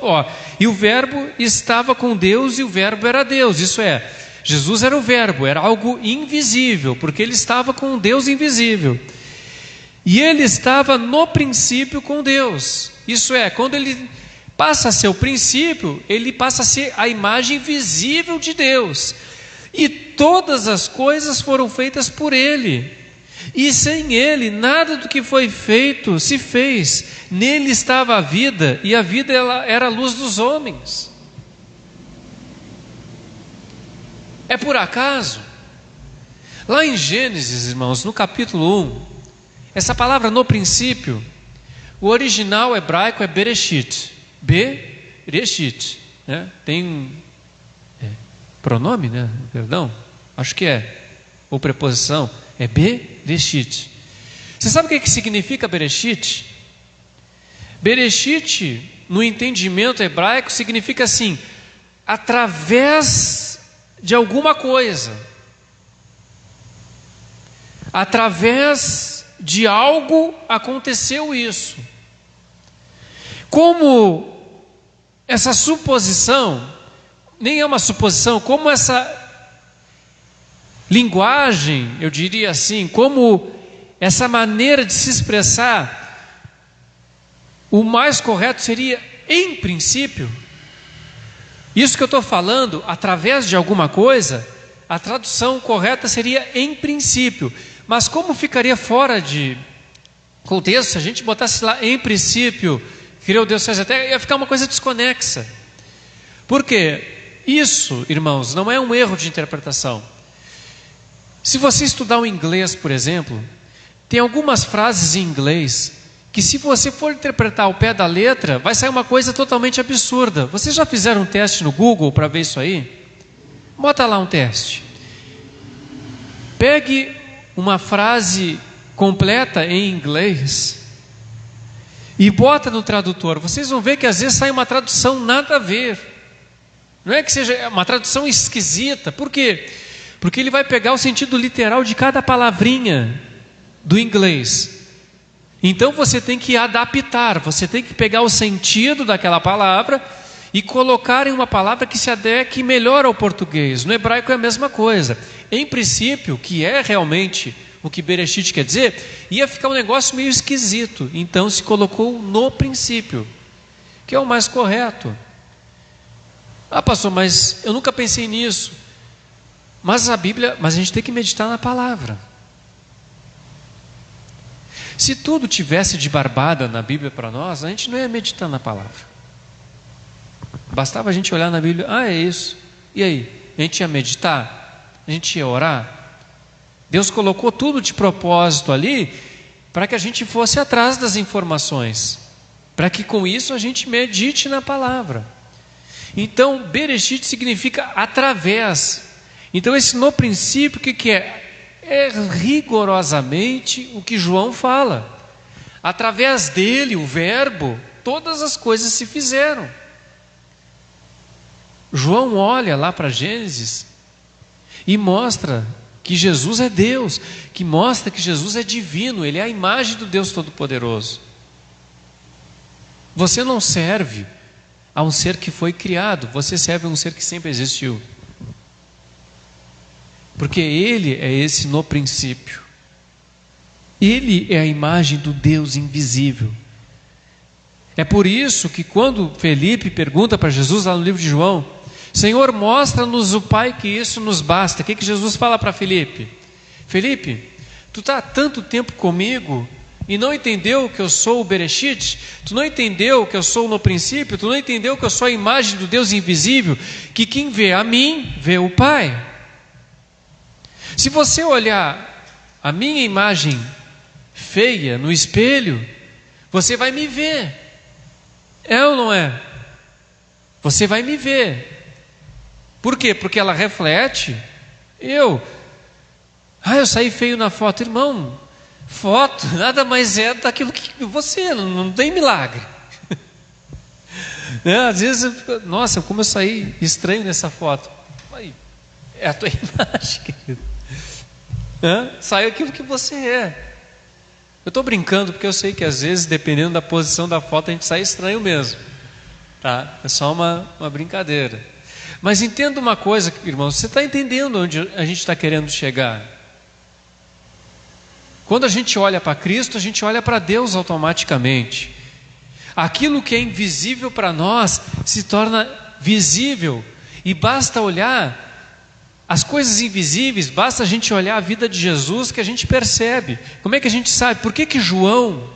E o verbo estava com Deus e o verbo era Deus. Isso é, Jesus era o verbo, era algo invisível, porque ele estava com Deus invisível. E ele estava no princípio com Deus. Isso é, quando ele passa a ser o princípio, ele passa a ser a imagem visível de Deus. E todas as coisas foram feitas por ele. E sem ele, nada do que foi feito se fez. Nele estava a vida, e a vida era a luz dos homens. É por acaso? Lá em Gênesis, irmãos, no capítulo 1, essa palavra no princípio, o original hebraico é Bereshit. Bereshit, né? Tem pronome, né? Perdão, acho que é, ou preposição, é Bereshit. Você sabe o que significa Bereshit? Bereshit, no entendimento hebraico, significa assim: através de alguma coisa, através de algo aconteceu isso. Como essa suposição, nem é uma suposição, como essa linguagem, eu diria assim, como essa maneira de se expressar, o mais correto seria em princípio. Isso que eu estou falando, através de alguma coisa, a tradução correta seria em princípio. Mas como ficaria fora de contexto, se a gente botasse lá em princípio, criou Deus fez a terra, ia ficar uma coisa desconexa. Por quê? Isso, irmãos, não é um erro de interpretação. Se você estudar o inglês, por exemplo, tem algumas frases em inglês que, se você for interpretar ao pé da letra, vai sair uma coisa totalmente absurda. Vocês já fizeram um teste no Google para ver isso aí? Bota lá um teste. Pegue uma frase completa em inglês e bota no tradutor. Vocês vão ver que às vezes sai uma tradução nada a ver. Não é que seja uma tradução esquisita. Por quê? Porque ele vai pegar o sentido literal de cada palavrinha do inglês. Então você tem que adaptar, você tem que pegar o sentido daquela palavra e colocar em uma palavra que se adeque melhor ao português. No hebraico é a mesma coisa. Em princípio, que é realmente o que Bereshit quer dizer, ia ficar um negócio meio esquisito. Então se colocou no princípio, que é o mais correto. Ah, pastor, mas eu nunca pensei nisso. Mas a gente tem que meditar na palavra. Se tudo tivesse de barbada na Bíblia para nós, a gente não ia meditar na palavra. Bastava a gente olhar na Bíblia, é isso. E aí? A gente ia meditar? A gente ia orar? Deus colocou tudo de propósito ali para que a gente fosse atrás das informações, para que com isso a gente medite na palavra. Então, Bereshit significa através. Então, esse no princípio, o que é? É rigorosamente o que João fala. Através dele, o verbo, todas as coisas se fizeram. João olha lá para Gênesis e mostra que Jesus é Deus, que mostra que Jesus é divino, Ele é a imagem do Deus Todo-Poderoso. Você não serve a um ser que foi criado, você serve a um ser que sempre existiu. Porque Ele é esse no princípio. Ele é a imagem do Deus invisível. É por isso que quando Felipe pergunta para Jesus lá no livro de João, Senhor, mostra-nos o Pai, que isso nos basta. O que Jesus fala para Felipe? Felipe, tu está há tanto tempo comigo e não entendeu que eu sou o Bereshit? Tu não entendeu que eu sou no princípio? Tu não entendeu que eu sou a imagem do Deus invisível? Que quem vê a mim, vê o Pai. Se você olhar a minha imagem feia no espelho, você vai me ver. É ou não é? Você vai me ver. Por quê? Porque ela reflete eu saí feio na foto. Irmão, foto nada mais é daquilo que você, não tem milagre. Às vezes, nossa, como eu saí estranho nessa foto. É a tua imagem, querido. Saiu aquilo que você é. Eu estou brincando porque eu sei que às vezes, dependendo da posição da foto, a gente sai estranho mesmo, tá? É só uma brincadeira. Mas entenda uma coisa, irmão, você está entendendo onde a gente está querendo chegar? Quando a gente olha para Cristo, a gente olha para Deus automaticamente. Aquilo que é invisível para nós se torna visível, e basta olhar as coisas invisíveis, basta a gente olhar a vida de Jesus que a gente percebe. Como é que a gente sabe? Por que João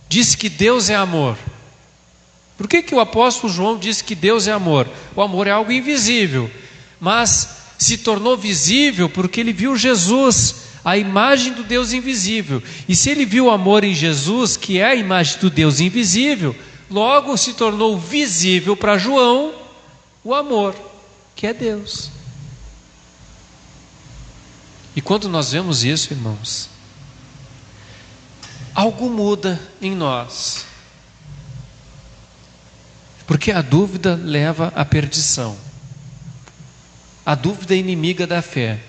disse que Deus é amor? Por que o apóstolo João disse que Deus é amor? O amor é algo invisível, mas se tornou visível porque ele viu Jesus, a imagem do Deus invisível. E se ele viu o amor em Jesus, que é a imagem do Deus invisível, logo se tornou visível para João o amor, que é Deus. E quando nós vemos isso, irmãos, algo muda em nós. Porque a dúvida leva à perdição. A dúvida é inimiga da fé.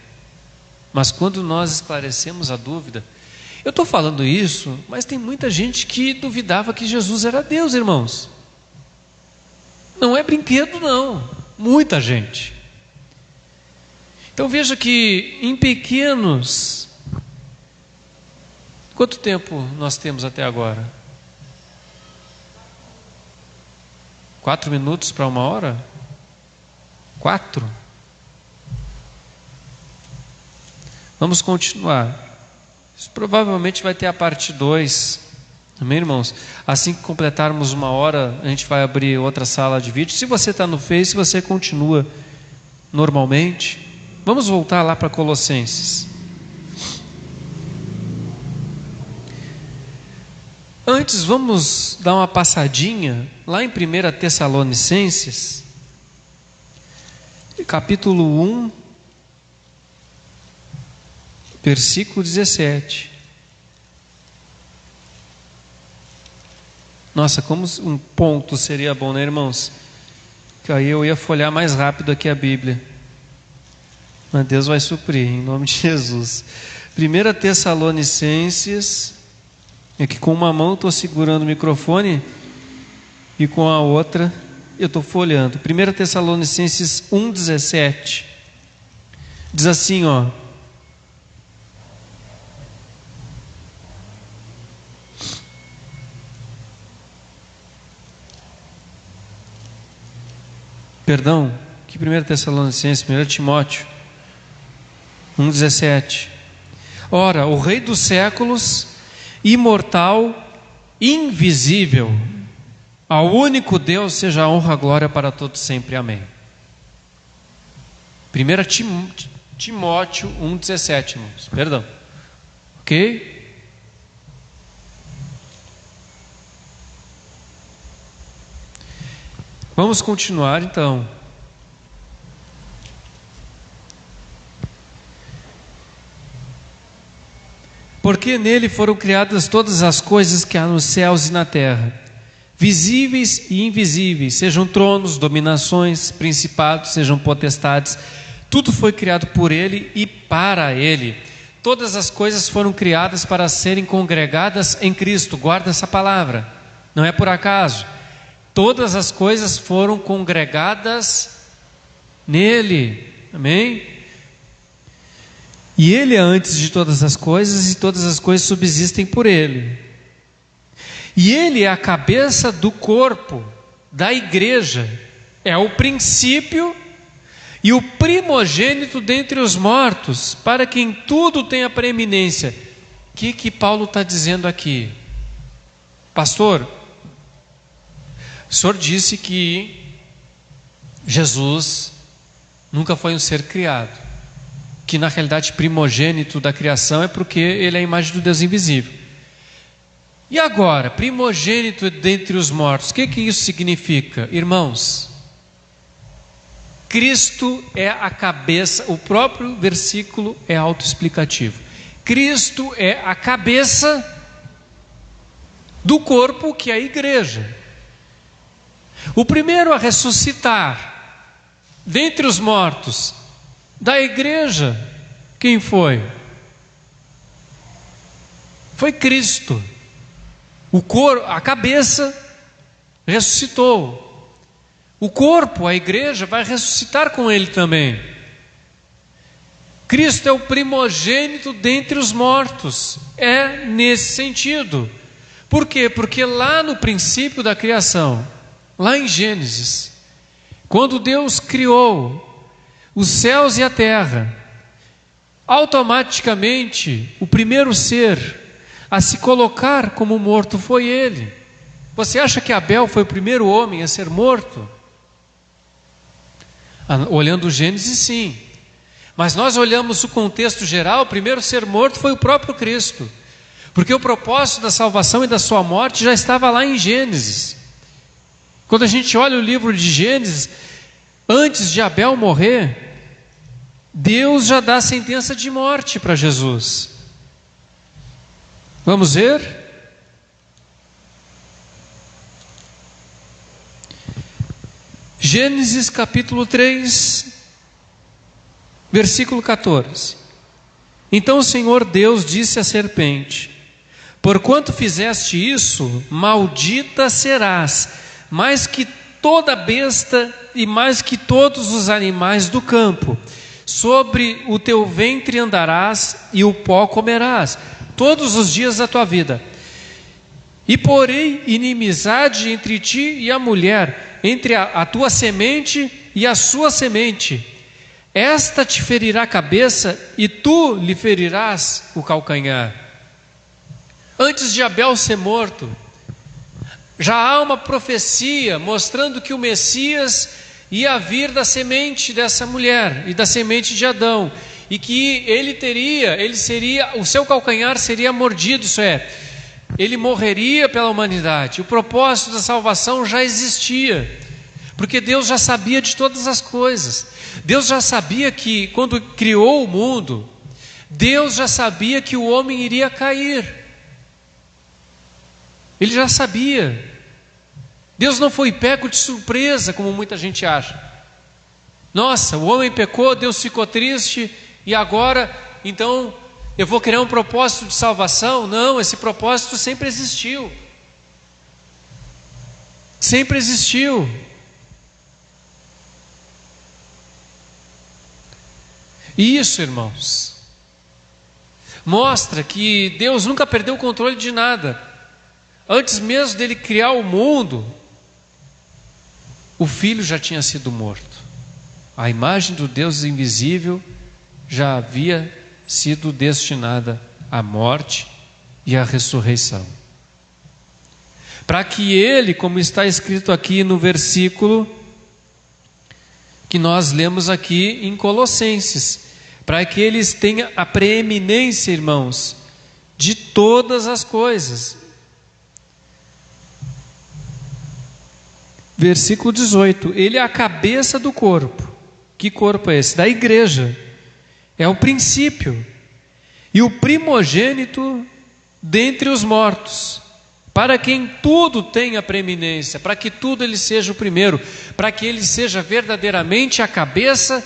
Mas quando nós esclarecemos a dúvida, eu estou falando isso, mas tem muita gente que duvidava que Jesus era Deus, irmãos. Não é brinquedo, não. Muita gente. Então veja que em pequenos... Quanto tempo nós temos até agora? 4 minutos para 1 hora? 4? Vamos continuar. Isso provavelmente vai ter a parte 2. Amém, irmãos? Assim que completarmos 1 hora, a gente vai abrir outra sala de vídeo. Se você está no Face, você continua normalmente. Vamos voltar lá para Colossenses. Antes, vamos dar uma passadinha lá em 1 Tessalonicenses, capítulo 1, versículo 17. Nossa, como um ponto seria bom, né, irmãos? Que aí eu ia folhear mais rápido aqui a Bíblia. Mas Deus vai suprir, em nome de Jesus. 1 Tessalonicenses, é que com uma mão estou segurando o microfone e com a outra eu estou folheando. 1 Tessalonicenses 1,17 diz assim, ó: perdão, que 1 Tessalonicenses, 1 Timóteo 1,17. Ora, o Rei dos séculos, imortal, invisível. Ao único Deus seja a honra e a glória para todos sempre. Amém. 1 Timóteo 1,17, irmãos. Perdão. Ok? Vamos continuar então. Porque nele foram criadas todas as coisas que há nos céus e na terra, visíveis e invisíveis, sejam tronos, dominações, principados, sejam potestades. Tudo foi criado por ele e para ele. Todas as coisas foram criadas para serem congregadas em Cristo. Guarda essa palavra, não é por acaso. Todas as coisas foram congregadas nele. Amém? E ele é antes de todas as coisas, e todas as coisas subsistem por ele. E ele é a cabeça do corpo, da igreja. É o princípio e o primogênito dentre os mortos, para que em tudo tenha preeminência. O que Paulo está dizendo aqui? Pastor, o senhor disse que Jesus nunca foi um ser criado, que na realidade primogênito da criação é porque ele é a imagem do Deus invisível. E agora, primogênito dentre os mortos, o que isso significa? Irmãos, Cristo é a cabeça, o próprio versículo é autoexplicativo. Cristo é a cabeça do corpo, que é a igreja. O primeiro a ressuscitar dentre os mortos da igreja, quem foi? Foi Cristo. O corpo, a cabeça ressuscitou. O corpo, a igreja, vai ressuscitar com ele também. Cristo é o primogênito dentre os mortos. É nesse sentido. Por quê? Porque lá no princípio da criação, lá em Gênesis, quando Deus criou os céus e a terra, automaticamente o primeiro ser a se colocar como morto foi ele. Você acha que Abel foi o primeiro homem a ser morto? Olhando o Gênesis, sim. Mas nós olhamos o contexto geral, o primeiro ser morto foi o próprio Cristo, porque o propósito da salvação e da sua morte já estava lá em Gênesis. Quando a gente olha o livro de Gênesis, antes de Abel morrer, Deus já dá a sentença de morte para Jesus. Vamos ver? Gênesis capítulo 3, versículo 14. Então o Senhor Deus disse à serpente: porquanto fizeste isso, maldita serás, mais que toda besta e mais que todos os animais do campo. Sobre o teu ventre andarás e o pó comerás todos os dias da tua vida. E porei inimizade entre ti e a mulher, entre a tua semente e a sua semente. Esta te ferirá a cabeça e tu lhe ferirás o calcanhar. Antes de Abel ser morto, já há uma profecia mostrando que o Messias ia vir da semente dessa mulher e da semente de Adão, e que o seu calcanhar seria mordido, isso é, ele morreria pela humanidade. O propósito da salvação já existia, porque Deus já sabia de todas as coisas. Deus já sabia que quando criou o mundo, Deus já sabia que o homem iria cair. Ele já sabia. Deus não foi pego de surpresa, como muita gente acha. Nossa, o homem pecou, Deus ficou triste, e agora, então, eu vou criar um propósito de salvação? Não, esse propósito sempre existiu. Sempre existiu. E isso, irmãos, mostra que Deus nunca perdeu o controle de nada. Antes mesmo dele criar o mundo, o Filho já tinha sido morto. A imagem do Deus invisível já havia sido destinada à morte e a ressurreição. Para que ele, como está escrito aqui no versículo que nós lemos aqui em Colossenses, para que eles tenham a preeminência, irmãos, de todas as coisas. Versículo 18, ele é a cabeça do corpo. Que corpo é esse? Da igreja. É o princípio e o primogênito dentre os mortos, para quem tudo tenha preeminência, para que tudo ele seja o primeiro, para que ele seja verdadeiramente a cabeça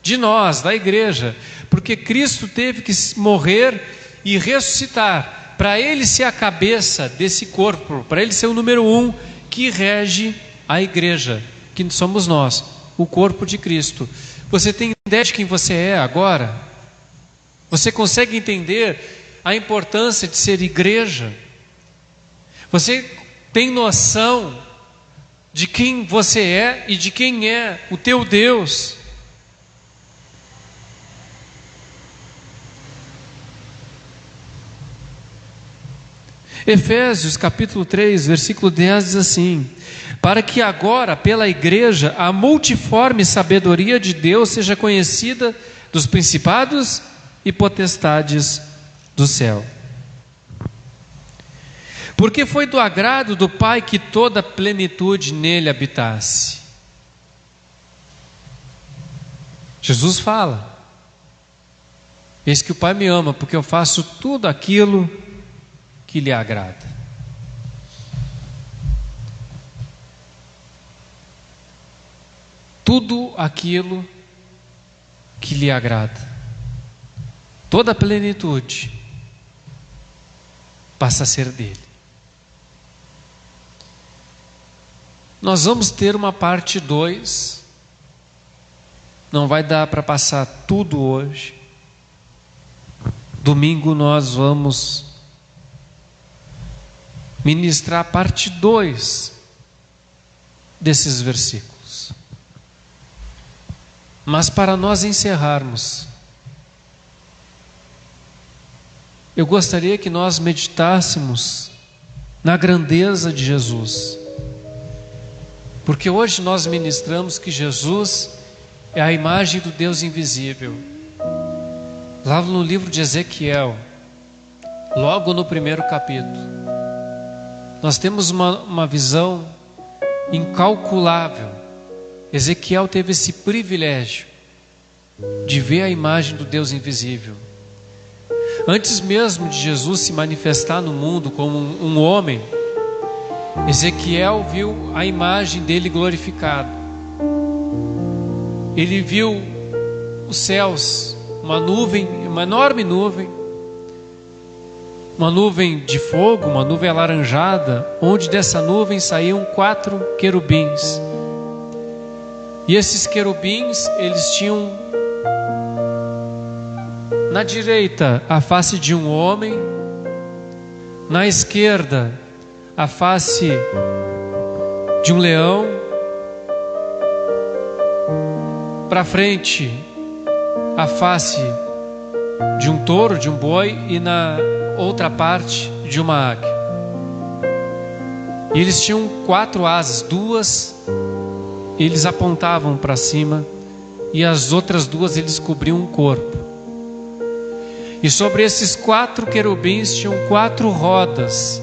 de nós, da igreja, porque Cristo teve que morrer e ressuscitar, para ele ser a cabeça desse corpo, para ele ser o número 1 que rege a igreja, que somos nós, o corpo de Cristo. Você tem ideia de quem você é agora? Você consegue entender a importância de ser igreja? Você tem noção de quem você é e de quem é o teu Deus? Efésios capítulo 3, versículo 10 diz assim: para que agora pela igreja a multiforme sabedoria de Deus seja conhecida dos principados e potestades do céu. Porque foi do agrado do Pai que toda a plenitude nele habitasse. Jesus fala: eis que o Pai me ama, porque eu faço tudo aquilo que lhe agrada. Tudo aquilo que lhe agrada. Toda a plenitude passa a ser dele. Nós vamos ter uma parte 2. Não vai dar para passar tudo hoje. Domingo nós vamos ministrar a parte 2 desses versículos. Mas para nós encerrarmos, eu gostaria que nós meditássemos na grandeza de Jesus. Porque hoje nós ministramos que Jesus é a imagem do Deus invisível. Lá no livro de Ezequiel, logo no primeiro capítulo, nós temos uma visão incalculável. Ezequiel teve esse privilégio de ver a imagem do Deus invisível. Antes mesmo de Jesus se manifestar no mundo como um homem, Ezequiel viu a imagem dele glorificada. Ele viu os céus, uma nuvem, uma enorme nuvem, uma nuvem de fogo, uma nuvem alaranjada, onde dessa nuvem saíam 4 querubins. E esses querubins, eles tinham na direita a face de um homem, na esquerda a face de um leão, para frente a face de um touro, de um boi, e na outra parte de uma águia. E eles tinham 4 asas, 2 eles apontavam para cima e as outras 2 eles cobriam o corpo. E sobre esses 4 querubins tinham 4 rodas.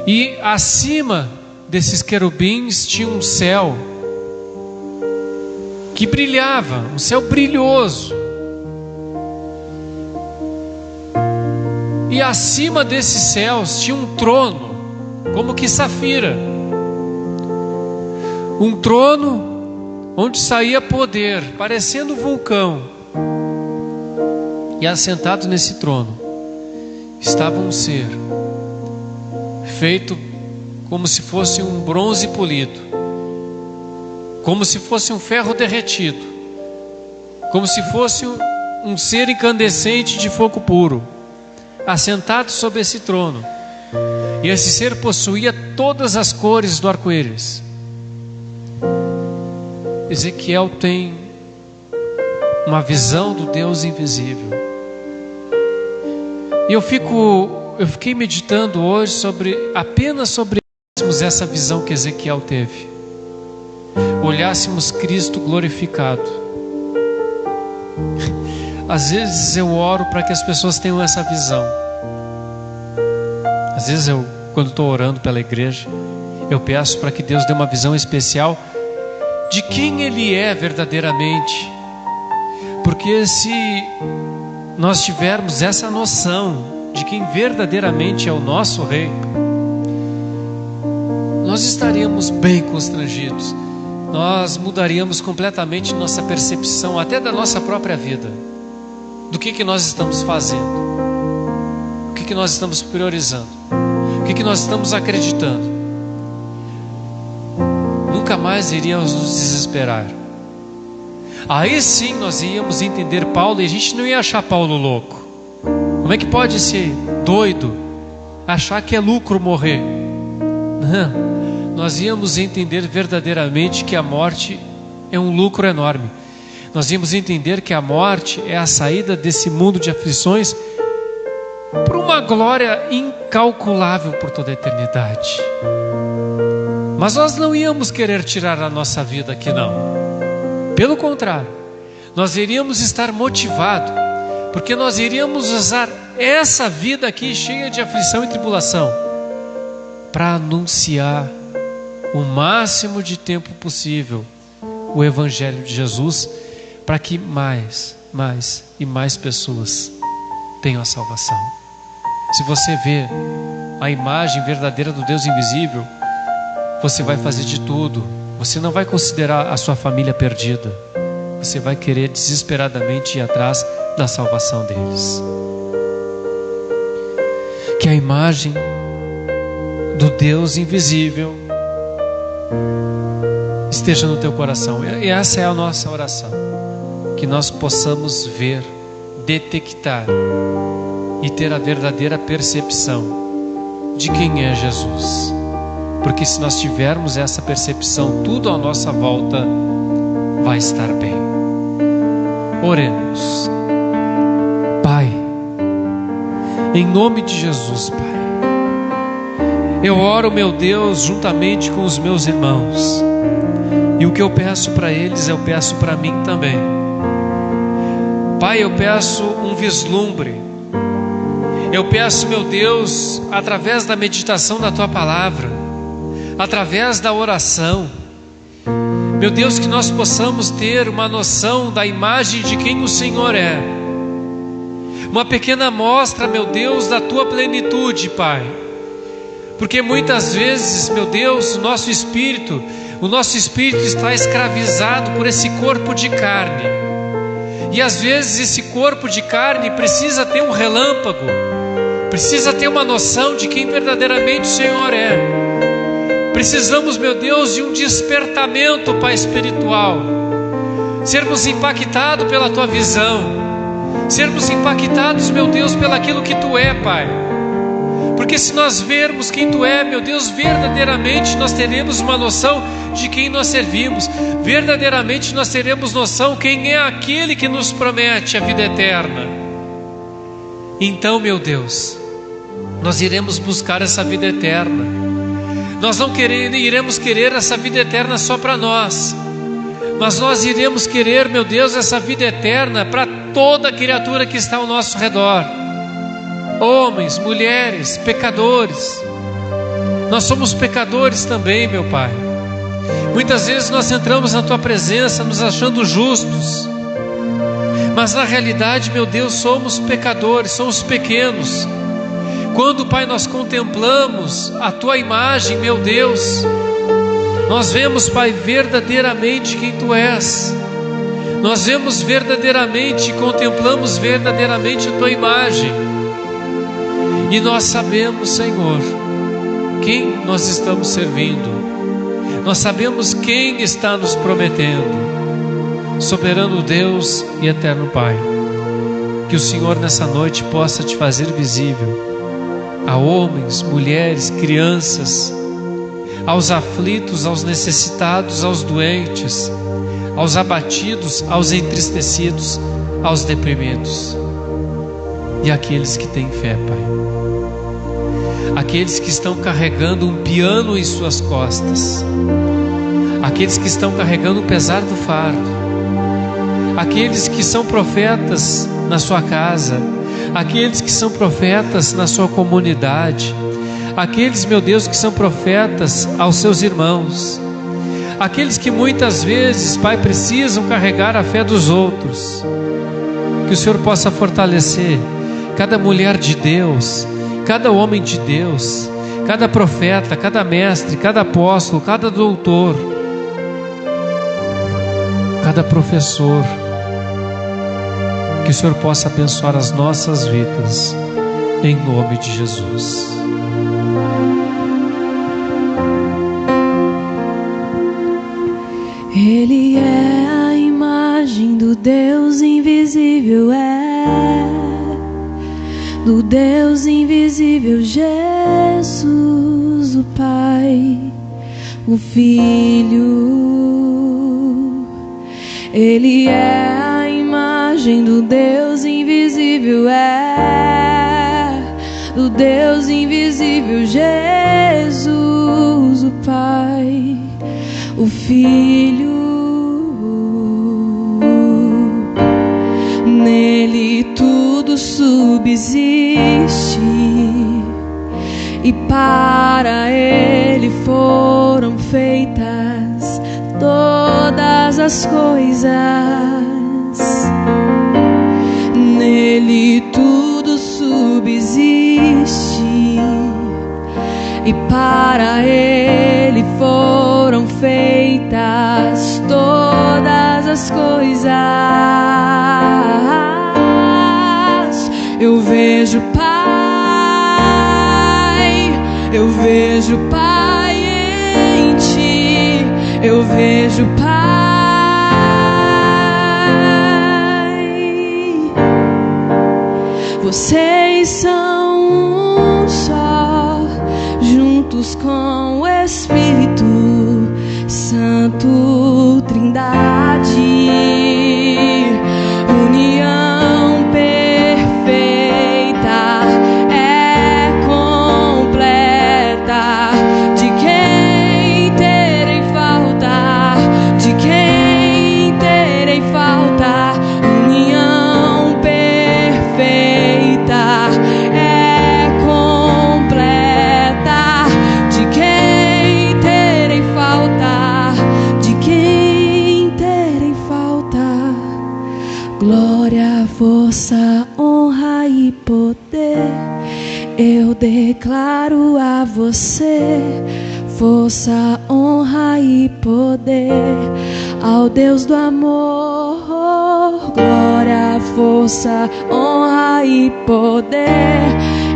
E acima desses querubins tinha um céu que brilhava, um céu brilhoso. E acima desses céus tinha um trono, como que safira. Um trono onde saía poder, parecendo um vulcão. E assentado nesse trono estava um ser feito como se fosse um bronze polido, como se fosse um ferro derretido, como se fosse um ser incandescente de fogo puro, assentado sobre esse trono. E esse ser possuía todas as cores do arco-íris. Ezequiel tem uma visão do Deus invisível. E eu fiquei meditando hoje apenas sobre essa visão que Ezequiel teve. Olhássemos Cristo glorificado. Às vezes eu oro para que as pessoas tenham essa visão. Às vezes quando estou orando pela igreja, eu peço para que Deus dê uma visão especial de quem Ele é verdadeiramente. Porque se nós tivermos essa noção de quem verdadeiramente é o nosso Rei, nós estaríamos bem constrangidos. Nós mudaríamos completamente nossa percepção, até da nossa própria vida, do que nós estamos fazendo, o que nós estamos priorizando, o que nós estamos acreditando. Nunca mais iríamos nos desesperar. Aí sim nós íamos entender Paulo, e a gente não ia achar Paulo louco. Como é que pode ser doido achar que é lucro morrer? Não. Nós íamos entender verdadeiramente que a morte é um lucro enorme. Nós íamos entender que a morte é a saída desse mundo de aflições para uma glória incalculável por toda a eternidade. Mas nós não íamos querer tirar a nossa vida aqui, não. Pelo contrário, nós iríamos estar motivados, porque nós iríamos usar essa vida aqui cheia de aflição e tribulação para anunciar o máximo de tempo possível o Evangelho de Jesus, para que mais e mais pessoas tenham a salvação. Se você vê a imagem verdadeira do Deus invisível, você vai fazer de tudo. Você não vai considerar a sua família perdida. Você vai querer desesperadamente ir atrás da salvação deles. Que a imagem do Deus invisível esteja no teu coração. E essa é a nossa oração. Que nós possamos ver, detectar e ter a verdadeira percepção de quem é Jesus. Porque se nós tivermos essa percepção, tudo à nossa volta vai estar bem. Oremos. Pai, em nome de Jesus, Pai, eu oro, meu Deus, juntamente com os meus irmãos, e o que eu peço para eles, eu peço para mim também. Pai, eu peço um vislumbre. Eu peço, meu Deus, através da meditação da Tua Palavra, através da oração, meu Deus, que nós possamos ter uma noção da imagem de quem o Senhor é. Uma pequena amostra, meu Deus, da Tua plenitude, Pai. Porque muitas vezes, meu Deus, o nosso espírito está escravizado por esse corpo de carne. E às vezes esse corpo de carne precisa ter um relâmpago, precisa ter uma noção de quem verdadeiramente o Senhor é. Precisamos, meu Deus, de um despertamento, Pai, espiritual. Sermos impactados pela Tua visão. Sermos impactados, meu Deus, pelaquilo que Tu é, Pai. Porque se nós vermos quem Tu é, meu Deus, verdadeiramente nós teremos uma noção de quem nós servimos. Verdadeiramente nós teremos noção quem é aquele que nos promete a vida eterna. Então, meu Deus, nós iremos buscar essa vida eterna. Nós não iremos querer essa vida eterna só para nós, mas nós iremos querer, meu Deus, essa vida eterna para toda criatura que está ao nosso redor. Homens, mulheres, pecadores. Nós somos pecadores também, meu Pai. Muitas vezes nós entramos na Tua presença nos achando justos, mas na realidade, meu Deus, somos pecadores, somos pequenos. Quando, Pai, nós contemplamos a Tua imagem, meu Deus, nós vemos, Pai, verdadeiramente quem Tu és. Nós vemos verdadeiramente, contemplamos verdadeiramente a Tua imagem. E nós sabemos, Senhor, quem nós estamos servindo. Nós sabemos quem está nos prometendo. Soberano Deus e eterno Pai, que o Senhor nessa noite possa Te fazer visível a homens, mulheres, crianças, aos aflitos, aos necessitados, aos doentes, aos abatidos, aos entristecidos, aos deprimidos. e aqueles que têm fé, Pai. Aqueles que estão carregando um piano em suas costas, aqueles que estão carregando o pesar do fardo, aqueles que são profetas na sua casa, aqueles que são profetas na sua comunidade, aqueles, meu Deus, que são profetas aos seus irmãos, aqueles que muitas vezes, Pai, precisam carregar a fé dos outros. Que o Senhor possa fortalecer cada mulher de Deus, cada homem de Deus, cada profeta, cada mestre, cada apóstolo, cada doutor, cada professor. Que o Senhor possa abençoar as nossas vidas, em nome de Jesus. Ele é a imagem do Deus invisível, do Deus invisível, Jesus, o Pai, o Filho. Ele é a imagem do Deus invisível, do Deus invisível, Jesus, o Pai, o Filho. Nele tudo subsiste, e para Ele foram feitas todas as coisas. Nele tudo subsiste, e para Ele foram feitas todas as coisas. Eu vejo Pai, eu vejo Pai em ti, eu vejo Pai. Vocês são um só, juntos com o Espírito Santo, Trindade, união perfeita, é completa. De quem terei falta? De quem terei falta? União perfeita, é completa. De quem terei falta? De quem terei falta? Glória, força, honra e poder eu declaro a você. Força, honra e poder ao Deus do amor. Glória, força, honra e poder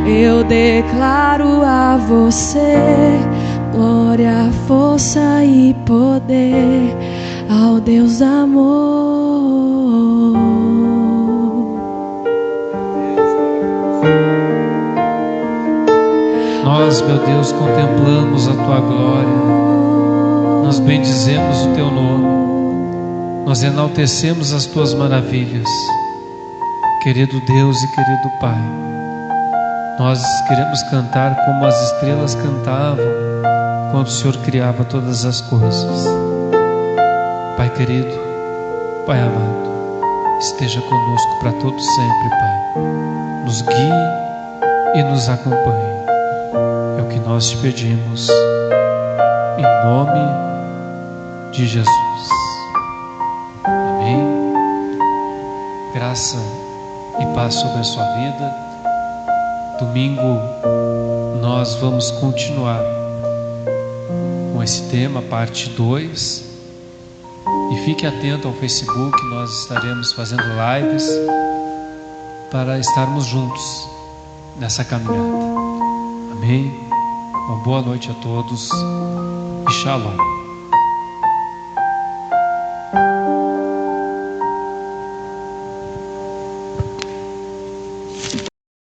eu declaro a você. Glória, força e poder ao Deus do amor. Nós, meu Deus, contemplamos a Tua glória, nós bendizemos o Teu nome, nós enaltecemos as Tuas maravilhas, querido Deus e querido Pai. Nós queremos cantar como as estrelas cantavam quando o Senhor criava todas as coisas. Pai querido, Pai amado, esteja conosco para todo sempre, Pai. Nos guie e nos acompanhe. É o que nós te pedimos, em nome de Jesus. Amém. Graça e paz sobre a sua vida. Domingo nós vamos continuar com esse tema, parte 2. E fique atento ao Facebook, nós estaremos fazendo lives para estarmos juntos nessa caminhada. Amém? Uma boa noite a todos e Shalom.